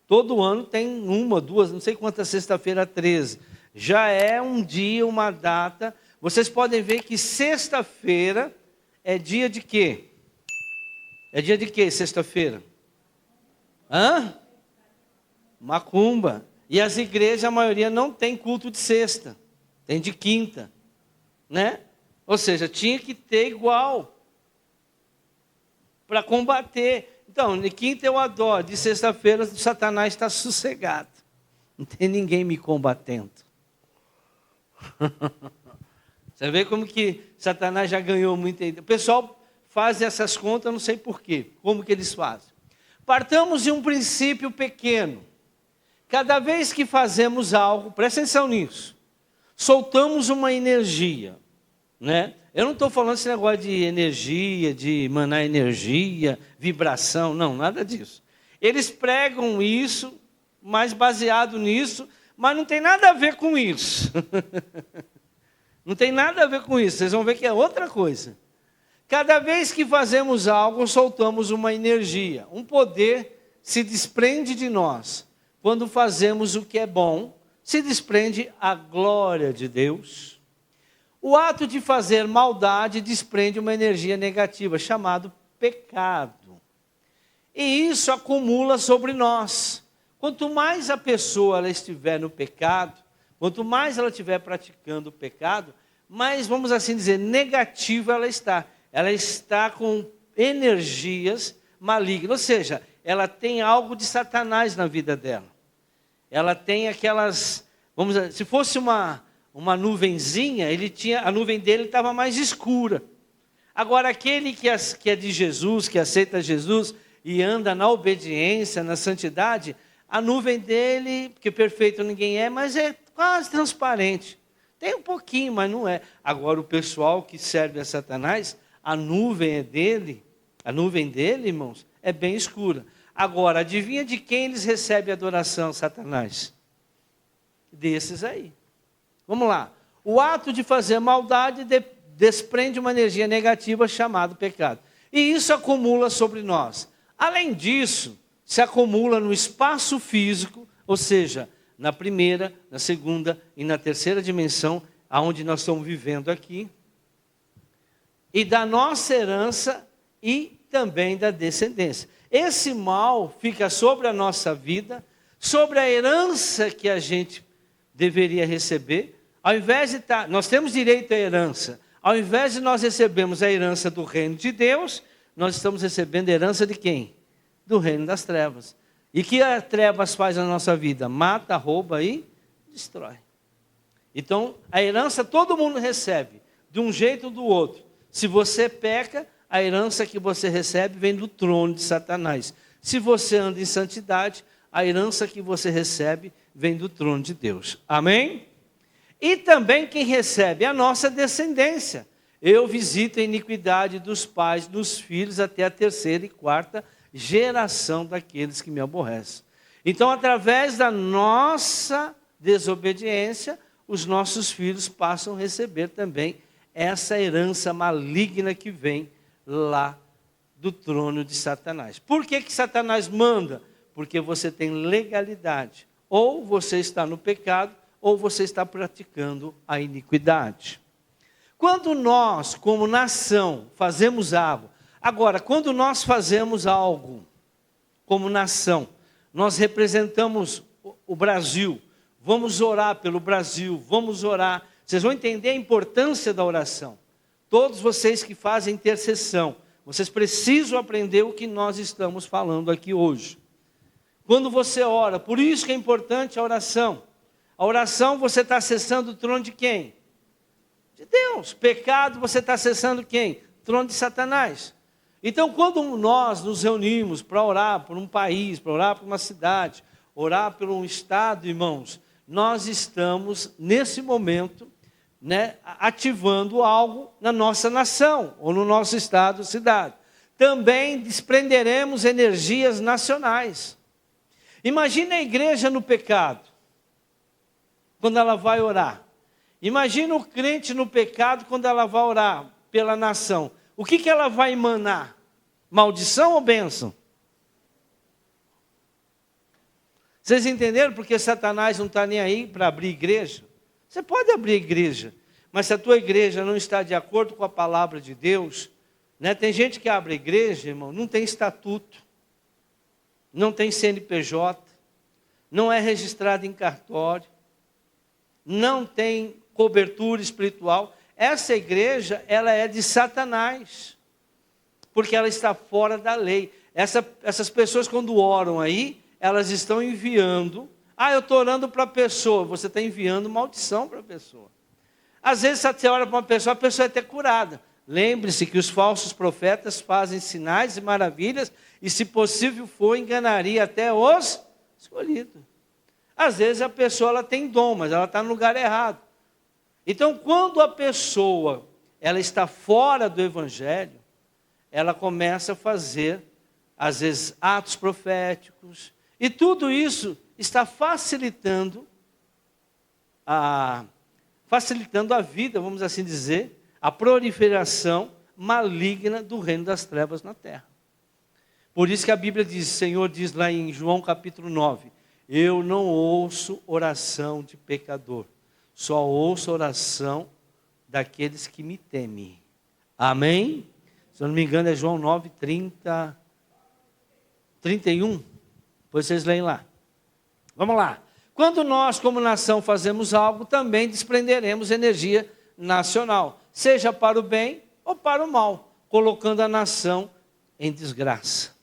todo ano tem 1, 2, não sei quantas sexta-feira 13. Já é um dia, uma data. Vocês podem ver que sexta-feira é dia de quê? É dia de quê? Sexta-feira? Hã? Macumba. E as igrejas, a maioria não tem culto de sexta. Tem de quinta. Né? Ou seja, tinha que ter igual. Para combater. Então, de quinta eu adoro. De sexta-feira, Satanás está sossegado. Não tem ninguém me combatendo. Você vê como que Satanás já ganhou muita ideia. O pessoal faz essas contas, eu não sei porquê. Como que eles fazem? Partamos de um princípio pequeno. Cada vez que fazemos algo, presta atenção nisso, soltamos uma energia. Né? Eu não estou falando esse negócio de energia, de emanar energia, vibração, não, nada disso. Eles pregam isso, mas baseado nisso, mas não tem nada a ver com isso. Não tem nada a ver com isso, vocês vão ver que é outra coisa. Cada vez que fazemos algo, soltamos uma energia. Um poder se desprende de nós. Quando fazemos o que é bom, se desprende a glória de Deus. O ato de fazer maldade desprende uma energia negativa, chamado pecado. E isso acumula sobre nós. Quanto mais a pessoa ela estiver no pecado, quanto mais ela estiver praticando o pecado, mais, vamos assim dizer, negativa ela está. Ela está com energias malignas, ou seja, ela tem algo de Satanás na vida dela. Ela tem aquelas, vamos dizer, se fosse uma nuvenzinha, a nuvem dele estava mais escura. Agora, aquele que é de Jesus, que aceita Jesus e anda na obediência, na santidade, a nuvem dele, porque perfeito ninguém é, mas é quase transparente. Tem um pouquinho, mas não é. Agora, o pessoal que serve a Satanás, a nuvem dele, irmãos, é bem escura. Agora, adivinha de quem eles recebem adoração, Satanás? Desses aí. Vamos lá. O ato de fazer maldade desprende uma energia negativa chamada pecado. E isso acumula sobre nós. Além disso, se acumula no espaço físico, ou seja, na primeira, na segunda e na terceira dimensão, aonde nós estamos vivendo aqui, e da nossa herança e também da descendência. Esse mal fica sobre a nossa vida, sobre a herança que a gente deveria receber. Ao invés de nós temos direito à herança, ao invés de nós recebermos a herança do reino de Deus, nós estamos recebendo a herança de quem? Do reino das trevas. E que as trevas faz na nossa vida? Mata, rouba e destrói. Então, a herança todo mundo recebe, de um jeito ou do outro. Se você peca, a herança que você recebe vem do trono de Satanás. Se você anda em santidade, a herança que você recebe vem do trono de Deus. Amém? E também quem recebe a nossa descendência. Eu visito a iniquidade dos pais, dos filhos, até a terceira e quarta geração daqueles que me aborrecem. Então, através da nossa desobediência, os nossos filhos passam a receber também essa herança maligna que vem lá do trono de Satanás. Por que Satanás manda? Porque você tem legalidade. Ou você está no pecado, ou você está praticando a iniquidade. Quando nós, como nação, fazemos algo, agora, quando nós fazemos algo como nação, nós representamos o Brasil, vamos orar pelo Brasil, vamos orar. Vocês vão entender a importância da oração. Todos vocês que fazem intercessão, vocês precisam aprender o que nós estamos falando aqui hoje. Quando você ora, por isso que é importante a oração. A oração você está acessando o trono de quem? De Deus. Pecado você está acessando quem? O trono de Satanás. Então, quando nós nos reunimos para orar por um país, para orar por uma cidade, orar por um estado, irmãos, nós estamos, nesse momento, ativando algo na nossa nação, ou no nosso estado, cidade. Também desprenderemos energias nacionais. Imagina a igreja no pecado, quando ela vai orar. Imagina o crente no pecado, quando ela vai orar pela nação. O que ela vai emanar? Maldição ou bênção? Vocês entenderam porque Satanás não está nem aí para abrir igreja? Você pode abrir igreja, mas se a tua igreja não está de acordo com a palavra de Deus, Né? Tem gente que abre igreja, irmão, não tem estatuto, não tem CNPJ, não é registrado em cartório, não tem cobertura espiritual. Essa igreja, ela é de Satanás, porque ela está fora da lei. Essas pessoas, quando oram aí, elas estão enviando. Eu estou orando para a pessoa. Você está enviando maldição para a pessoa. Às vezes você ora para uma pessoa, a pessoa é até curada. Lembre-se que os falsos profetas fazem sinais e maravilhas, e se possível for, enganaria até os escolhidos. Às vezes a pessoa ela tem dom, mas ela está no lugar errado. Então, quando a pessoa ela está fora do Evangelho, ela começa a fazer, às vezes, atos proféticos, e tudo isso está facilitando a vida, vamos assim dizer, a proliferação maligna do reino das trevas na terra. Por isso que a Bíblia diz, o Senhor diz lá em João capítulo 9, eu não ouço oração de pecador, só ouço oração daqueles que me temem. Amém? Se eu não me engano é João 9, 31. Depois vocês leem lá. Vamos lá. Quando nós, como nação, fazemos algo, também desprenderemos energia nacional, seja para o bem ou para o mal, colocando a nação em desgraça.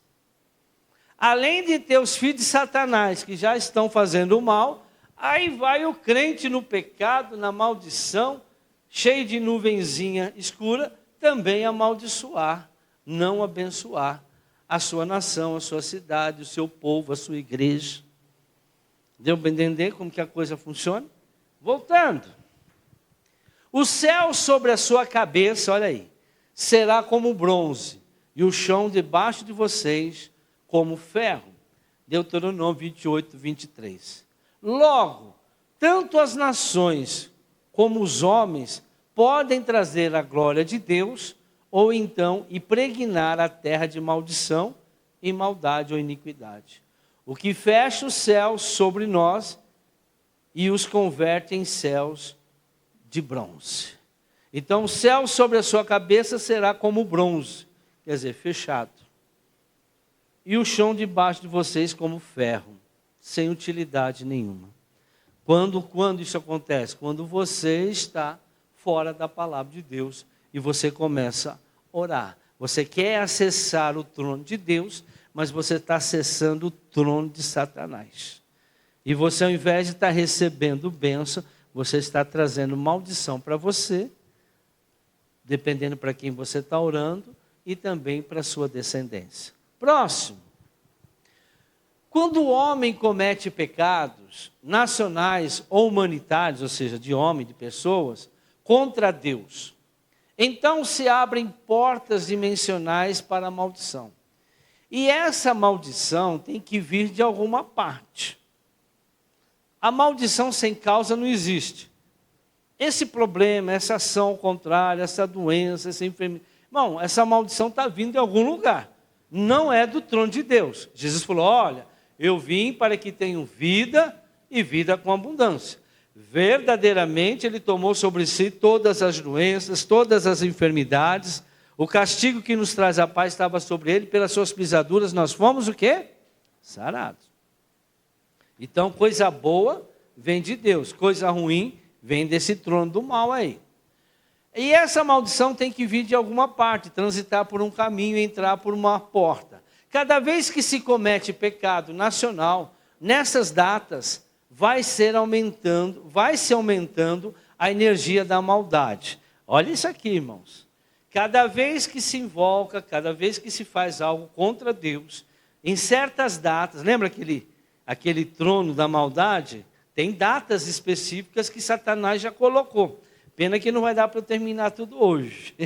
Além de ter os filhos de Satanás, que já estão fazendo o mal, aí vai o crente no pecado, na maldição, cheio de nuvenzinha escura, também amaldiçoar, não abençoar a sua nação, a sua cidade, o seu povo, a sua igreja. Deu para entender como que a coisa funciona? Voltando. O céu sobre a sua cabeça, olha aí, será como bronze, e o chão debaixo de vocês como ferro. Deuteronômio 28, 23. Logo, tanto as nações como os homens podem trazer a glória de Deus, ou então impregnar a terra de maldição, e maldade ou iniquidade. O que fecha os céus sobre nós e os converte em céus de bronze. Então o céu sobre a sua cabeça será como bronze, quer dizer, fechado. E o chão debaixo de vocês como ferro, sem utilidade nenhuma. Quando isso acontece? Quando você está fora da palavra de Deus e você começa a orar. Você quer acessar o trono de Deus, mas você está acessando o trono de Satanás. E você, ao invés de estar recebendo bênção, você está trazendo maldição para você, dependendo para quem você está orando, e também para a sua descendência. Próximo. Quando o homem comete pecados nacionais ou humanitários, ou seja, de homem, de pessoas, contra Deus, então se abrem portas dimensionais para a maldição. E essa maldição tem que vir de alguma parte. A maldição sem causa não existe. Esse problema, essa ação contrária, essa doença, essa enfermidade, irmão, essa maldição está vindo de algum lugar. Não é do trono de Deus. Jesus falou, olha, eu vim para que tenham vida e vida com abundância. Verdadeiramente Ele tomou sobre si todas as doenças, todas as enfermidades. O castigo que nos traz a paz estava sobre Ele, pelas suas pisaduras nós fomos o quê? Sarados. Então coisa boa vem de Deus, coisa ruim vem desse trono do mal aí. E essa maldição tem que vir de alguma parte, transitar por um caminho, entrar por uma porta. Cada vez que se comete pecado nacional, nessas datas, vai se aumentando a energia da maldade. Olha isso aqui, irmãos. Cada vez que se invoca, cada vez que se faz algo contra Deus, em certas datas, lembra aquele trono da maldade? Tem datas específicas que Satanás já colocou. Pena que não vai dar para eu terminar tudo hoje.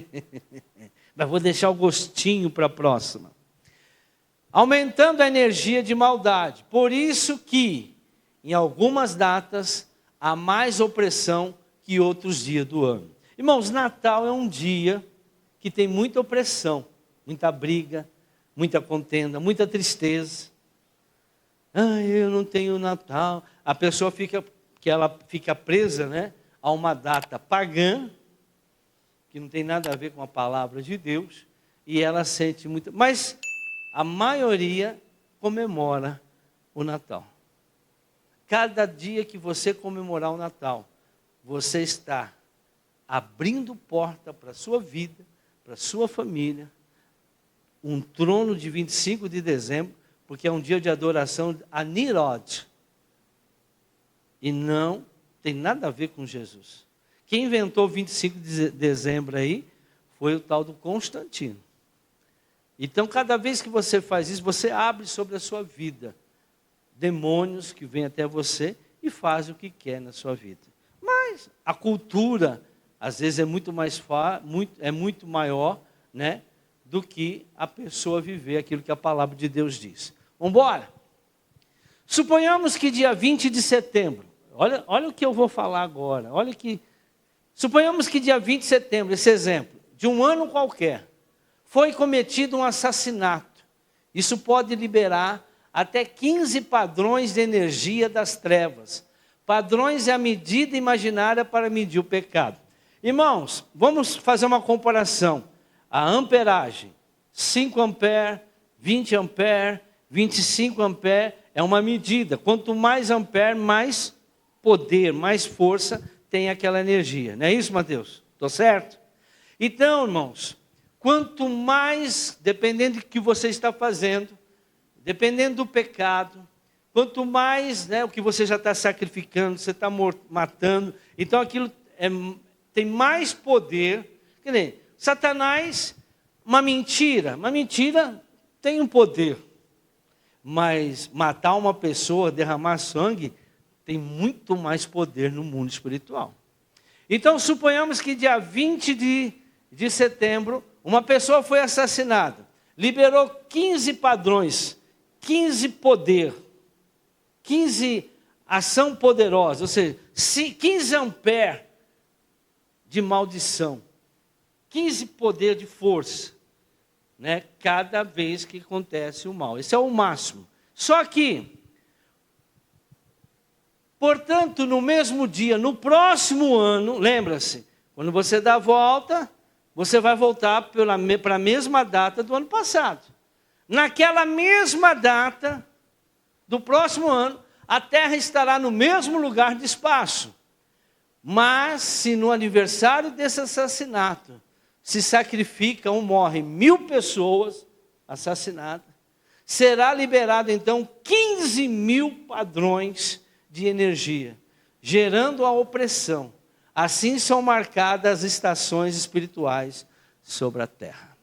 Mas vou deixar o gostinho para a próxima. Aumentando a energia de maldade. Por isso que, em algumas datas, há mais opressão que outros dias do ano. Irmãos, Natal é um dia que tem muita opressão, muita briga, muita contenda, muita tristeza. Eu não tenho Natal. A pessoa fica presa, né, a uma data pagã, que não tem nada a ver com a palavra de Deus, e ela sente muito. Mas a maioria comemora o Natal. Cada dia que você comemorar o Natal, você está abrindo porta para a sua vida, para a sua família, um trono de 25 de dezembro, porque é um dia de adoração a Nirod. E não tem nada a ver com Jesus. Quem inventou 25 de dezembro aí foi o tal do Constantino. Então, cada vez que você faz isso, você abre sobre a sua vida demônios que vêm até você e fazem o que quer na sua vida. Mas a cultura, às vezes, é muito maior, né, do que a pessoa viver aquilo que a palavra de Deus diz. Vamos embora? Suponhamos que dia 20 de setembro, olha o que eu vou falar agora, suponhamos que dia 20 de setembro, esse exemplo, de um ano qualquer, foi cometido um assassinato. Isso pode liberar até 15 padrões de energia das trevas. Padrões é a medida imaginária para medir o pecado. Irmãos, vamos fazer uma comparação. A amperagem, 5 ampere, 20 ampere, 25 ampere, é uma medida. Quanto mais ampere, mais poder, mais força tem aquela energia. Não é isso, Mateus? Estou certo? Então, irmãos, quanto mais, dependendo do que você está fazendo, dependendo do pecado, quanto mais, né, o que você já está sacrificando, você está matando, então aquilo tem mais poder. Quer dizer, Satanás, uma mentira tem um poder, mas matar uma pessoa, derramar sangue, tem muito mais poder no mundo espiritual. Então, suponhamos que dia 20 de setembro, uma pessoa foi assassinada, liberou 15 padrões, 15 poder, 15 ação poderosa, ou seja, 15 ampere de maldição, 15 poder de força, né, cada vez que acontece o mal. Esse é o máximo. Só que, portanto, no mesmo dia, no próximo ano, lembra-se, quando você dá a volta, você vai voltar para a mesma data do ano passado. Naquela mesma data do próximo ano, a Terra estará no mesmo lugar de espaço. Mas, se no aniversário desse assassinato se sacrificam ou morrem 1000 pessoas assassinadas, será liberado então 15.000 padrões de energia, gerando a opressão. Assim são marcadas as estações espirituais sobre a terra.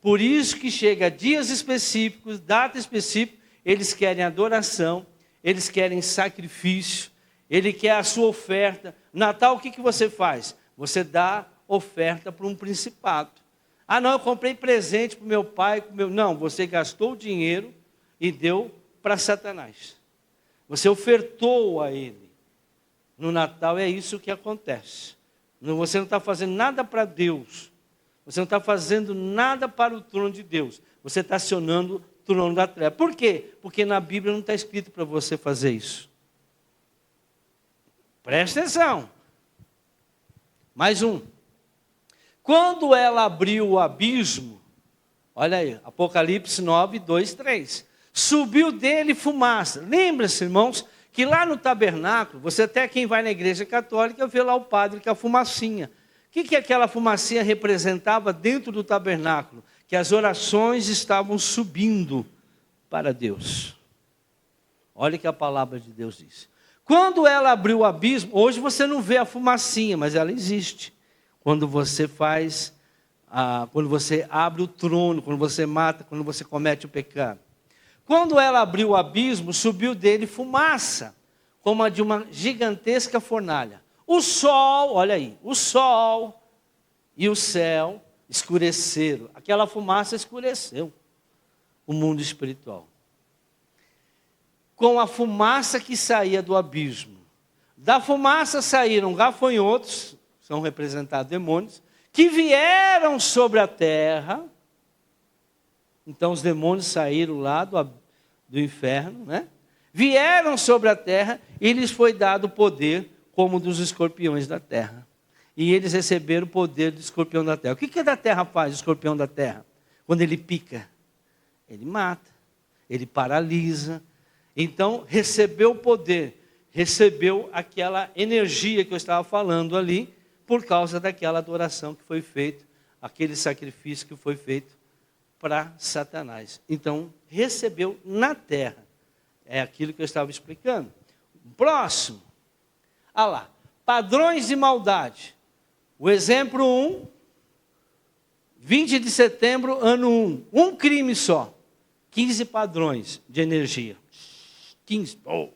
Por isso que chega dias específicos, data específica, eles querem adoração, eles querem sacrifício, ele quer a sua oferta. Natal, o que você faz? Você dá oferta para um principado. Ah, não, eu comprei presente para o meu pai. Não, você gastou o dinheiro e deu para Satanás. Você ofertou a ele. No Natal é isso que acontece. Você não está fazendo nada para Deus. Você não está fazendo nada para o trono de Deus. Você está acionando o trono da treva. Por quê? Porque na Bíblia não está escrito para você fazer isso. Preste atenção. Mais um. Quando ela abriu o abismo, olha aí, Apocalipse 9, 2, 3. Subiu dele fumaça. Lembra-se, irmãos, que lá no tabernáculo, você até quem vai na igreja católica vê lá o padre com a fumacinha. O que aquela fumacinha representava dentro do tabernáculo? Que as orações estavam subindo para Deus. Olha o que a palavra de Deus diz. Quando ela abriu o abismo, hoje você não vê a fumacinha, mas ela existe. Quando você quando você abre o trono, quando você mata, quando você comete o pecado. Quando ela abriu o abismo, subiu dele fumaça, como a de uma gigantesca fornalha. O sol, olha aí, o sol e o céu escureceram. Aquela fumaça escureceu o mundo espiritual. Com a fumaça que saía do abismo. Da fumaça saíram gafanhotos, são representados demônios, que vieram sobre a terra. Então os demônios saíram lá do inferno, né? Vieram sobre a terra e lhes foi dado poder como dos escorpiões da terra. E eles receberam o poder do escorpião da terra. O que da terra faz o escorpião da terra? Quando ele pica, ele mata, ele paralisa. Então, recebeu o poder, recebeu aquela energia que eu estava falando ali, por causa daquela adoração que foi feita, aquele sacrifício que foi feito para Satanás. Então, recebeu na terra. É aquilo que eu estava explicando. Próximo. Olha lá. Padrões de maldade. O exemplo 1, 20 de setembro, ano 1. Um crime só. 15 padrões de energia. 15. Oh.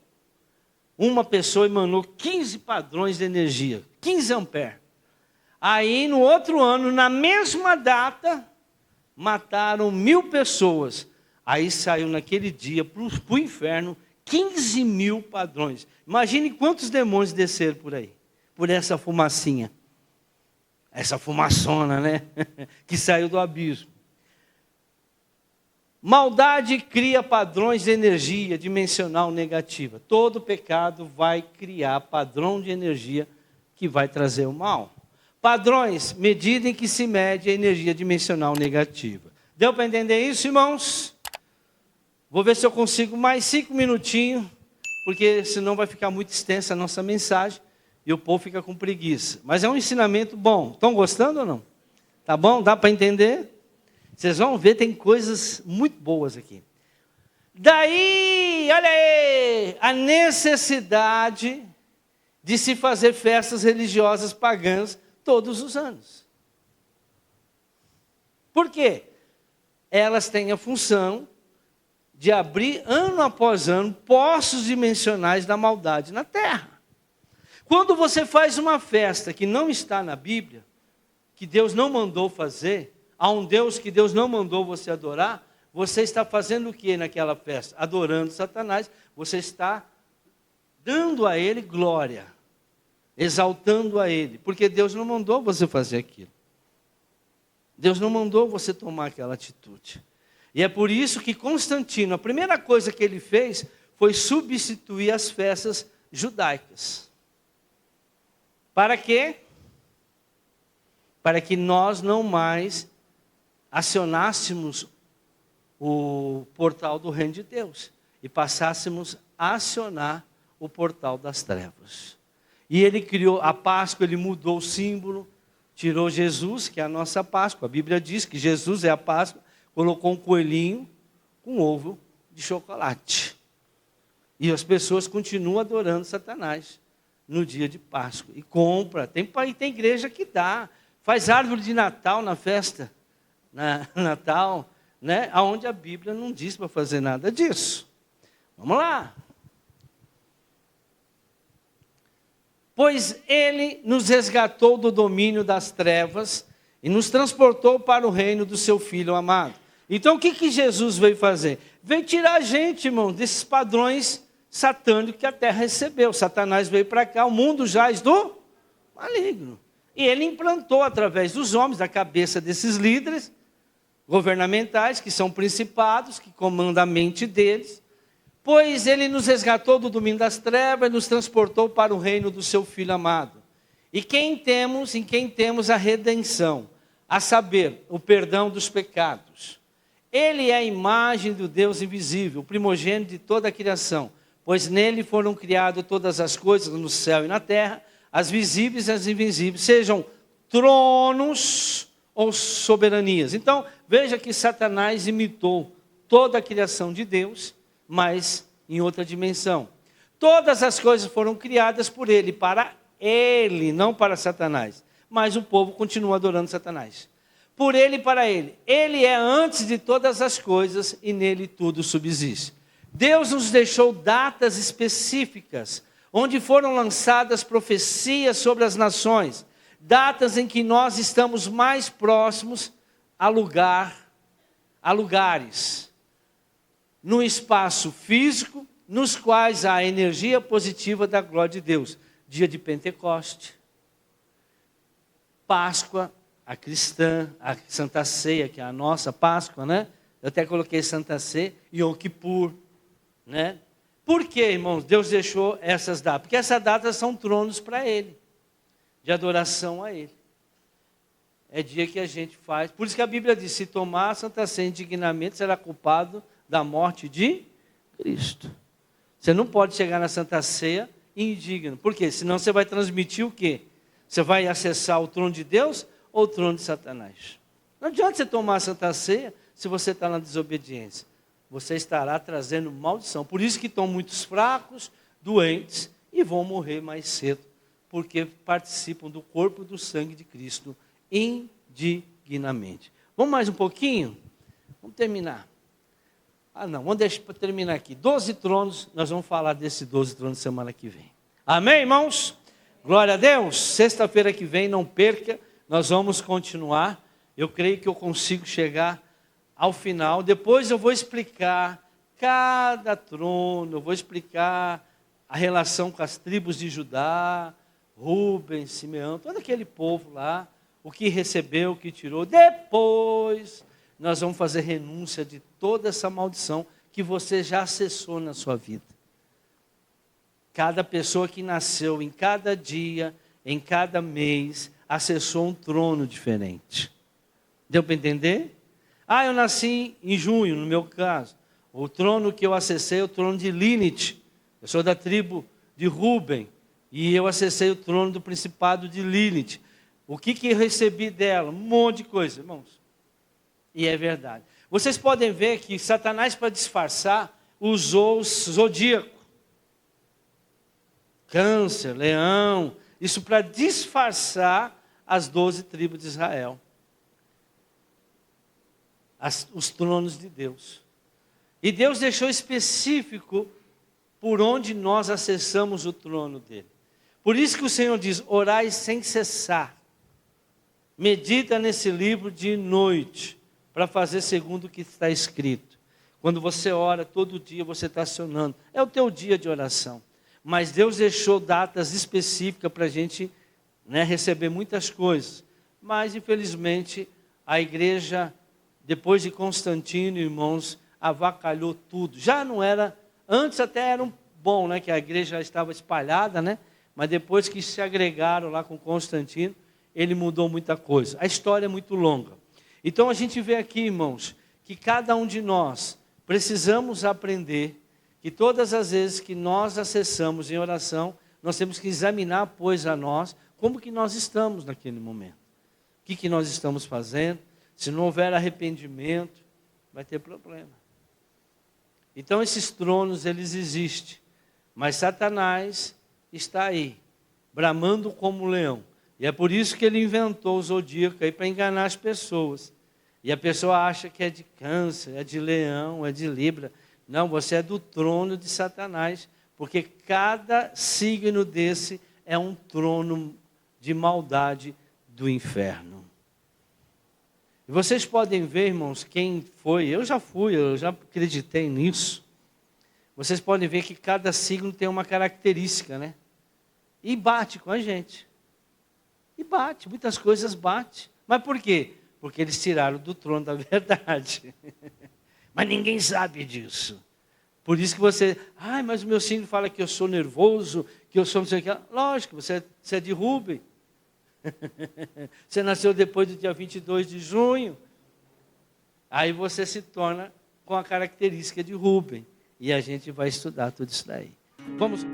Uma pessoa emanou 15 padrões de energia. 15 amperes. Aí, no outro ano, na mesma data, mataram 1.000 pessoas. Aí saiu naquele dia para o inferno 15.000 padrões. Imagine quantos demônios desceram por aí, por essa fumacinha. Essa fumaçona, né? Que saiu do abismo. Maldade cria padrões de energia dimensional negativa. Todo pecado vai criar padrão de energia que vai trazer o mal. Padrões, medida em que se mede a energia dimensional negativa. Deu para entender isso, irmãos? Vou ver se eu consigo mais 5 minutinhos, porque senão vai ficar muito extensa a nossa mensagem e o povo fica com preguiça. Mas é um ensinamento bom. Estão gostando ou não? Tá bom? Dá para entender? Vocês vão ver, tem coisas muito boas aqui. Daí, olha aí, a necessidade de se fazer festas religiosas pagãs todos os anos. Por quê? Elas têm a função de abrir, ano após ano, poços dimensionais da maldade na terra. Quando você faz uma festa que não está na Bíblia, que Deus não mandou fazer, a um Deus que Deus não mandou você adorar, você está fazendo o que naquela festa? Adorando Satanás, você está dando a ele glória, exaltando a ele, porque Deus não mandou você fazer aquilo. Deus não mandou você tomar aquela atitude. E é por isso que Constantino, a primeira coisa que ele fez foi substituir as festas judaicas. Para quê? Para que nós não mais acionássemos o portal do reino de Deus e passássemos a acionar o portal das trevas. E ele criou a Páscoa, ele mudou o símbolo, tirou Jesus, que é a nossa Páscoa. A Bíblia diz que Jesus é a Páscoa, colocou um coelhinho com ovo de chocolate. E as pessoas continuam adorando Satanás no dia de Páscoa. E compra, tem igreja que dá, faz árvore de Natal na festa, na Natal, né? Onde a Bíblia não diz para fazer nada disso. Vamos lá. Pois ele nos resgatou do domínio das trevas e nos transportou para o reino do seu Filho amado. Então o que Jesus veio fazer? Veio tirar a gente, irmão, desses padrões satânicos que a terra recebeu. Satanás veio para cá, o mundo jaz do maligno. E ele implantou através dos homens, da cabeça desses líderes governamentais, que são principados, que comandam a mente deles. Pois ele nos resgatou do domínio das trevas e nos transportou para o reino do seu Filho amado. E em quem temos a redenção, a saber, o perdão dos pecados. Ele é a imagem do Deus invisível, o primogênito de toda a criação, pois nele foram criadas todas as coisas no céu e na terra, as visíveis e as invisíveis, sejam tronos ou soberanias. Então, veja que Satanás imitou toda a criação de Deus, mas em outra dimensão. Todas as coisas foram criadas por ele, para ele, não para Satanás. Mas o povo continua adorando Satanás. Por ele e para ele. Ele é antes de todas as coisas e nele tudo subsiste. Deus nos deixou datas específicas, onde foram lançadas profecias sobre as nações. Datas em que nós estamos mais próximos a lugares, no espaço físico, nos quais há a energia positiva da glória de Deus. Dia de Pentecoste, Páscoa, a cristã, a Santa Ceia, que é a nossa Páscoa, né? Eu até coloquei Santa Ceia, Yom Kippur, né? Por que, irmãos, Deus deixou essas datas? Porque essas datas são tronos para Ele, de adoração a Ele. é dia que a gente faz. Por isso que a Bíblia diz, se tomar a Santa Ceia indignamente, será culpado da morte de Cristo. Você não pode chegar na Santa Ceia indigno. Por quê? Senão você vai transmitir o quê? Você vai acessar o trono de Deus ou o trono de Satanás? Não adianta você tomar a Santa Ceia se você está na desobediência. Você estará trazendo maldição. Por isso que estão muitos fracos, doentes e vão morrer mais cedo, porque participam do corpo e do sangue de Cristo indignamente. Vamos mais um pouquinho? Vamos terminar. Vamos deixar para terminar aqui. 12 tronos, nós vamos falar desses 12 tronos semana que vem. Amém, irmãos? Glória a Deus. Sexta-feira que vem, não perca, nós vamos continuar. Eu creio que eu consigo chegar ao final. Depois eu vou explicar cada trono, eu vou explicar a relação com as tribos de Judá, Rubem, Simeão, todo aquele povo lá, o que recebeu, o que tirou. Depois nós vamos fazer renúncia de toda essa maldição que você já acessou na sua vida. Cada pessoa que nasceu em cada dia, em cada mês, acessou um trono diferente. Deu para entender? Eu nasci em junho, no meu caso. O trono que eu acessei é o trono de Línite. Eu sou da tribo de Rubem. E eu acessei o trono do principado de Línite. O que eu recebi dela? Um monte de coisa, irmãos. E é verdade. Vocês podem ver que Satanás, para disfarçar, usou o zodíaco. Câncer, leão. Isso para disfarçar as 12 tribos de Israel. Os tronos de Deus. E Deus deixou específico por onde nós acessamos o trono dele. Por isso que o Senhor diz, orai sem cessar. Medita nesse livro de noite, para fazer segundo o que está escrito. Quando você ora, todo dia você está acionando. É o teu dia de oração. Mas Deus deixou datas específicas para a gente receber muitas coisas. Mas, infelizmente, a igreja, depois de Constantino, irmãos, avacalhou tudo. Já não era, antes até era bom, que a igreja estava espalhada, mas depois que se agregaram lá com Constantino, ele mudou muita coisa. A história é muito longa. Então a gente vê aqui, irmãos, que cada um de nós precisamos aprender que todas as vezes que nós acessamos em oração, nós temos que examinar, pois, a nós, como que nós estamos naquele momento. O que nós estamos fazendo? Se não houver arrependimento, vai ter problema. Então esses tronos, eles existem. Mas Satanás está aí, bramando como um leão. E é por isso que ele inventou o zodíaco aí, para enganar as pessoas. E a pessoa acha que é de Câncer, é de Leão, é de Libra. Não, você é do trono de Satanás, porque cada signo desse é um trono de maldade do inferno. E vocês podem ver, irmãos, quem foi. Eu já acreditei nisso. Vocês podem ver que cada signo tem uma característica, E bate com a gente. E bate, muitas coisas bate. Mas por quê? Porque eles tiraram do trono da verdade. Mas ninguém sabe disso. Por isso que você, mas o meu signo fala que eu sou nervoso, que eu sou não sei o que. Lógico, você é de Rubem. Você nasceu depois do dia 22 de junho. Aí você se torna com a característica de Rubem. E a gente vai estudar tudo isso daí. Vamos.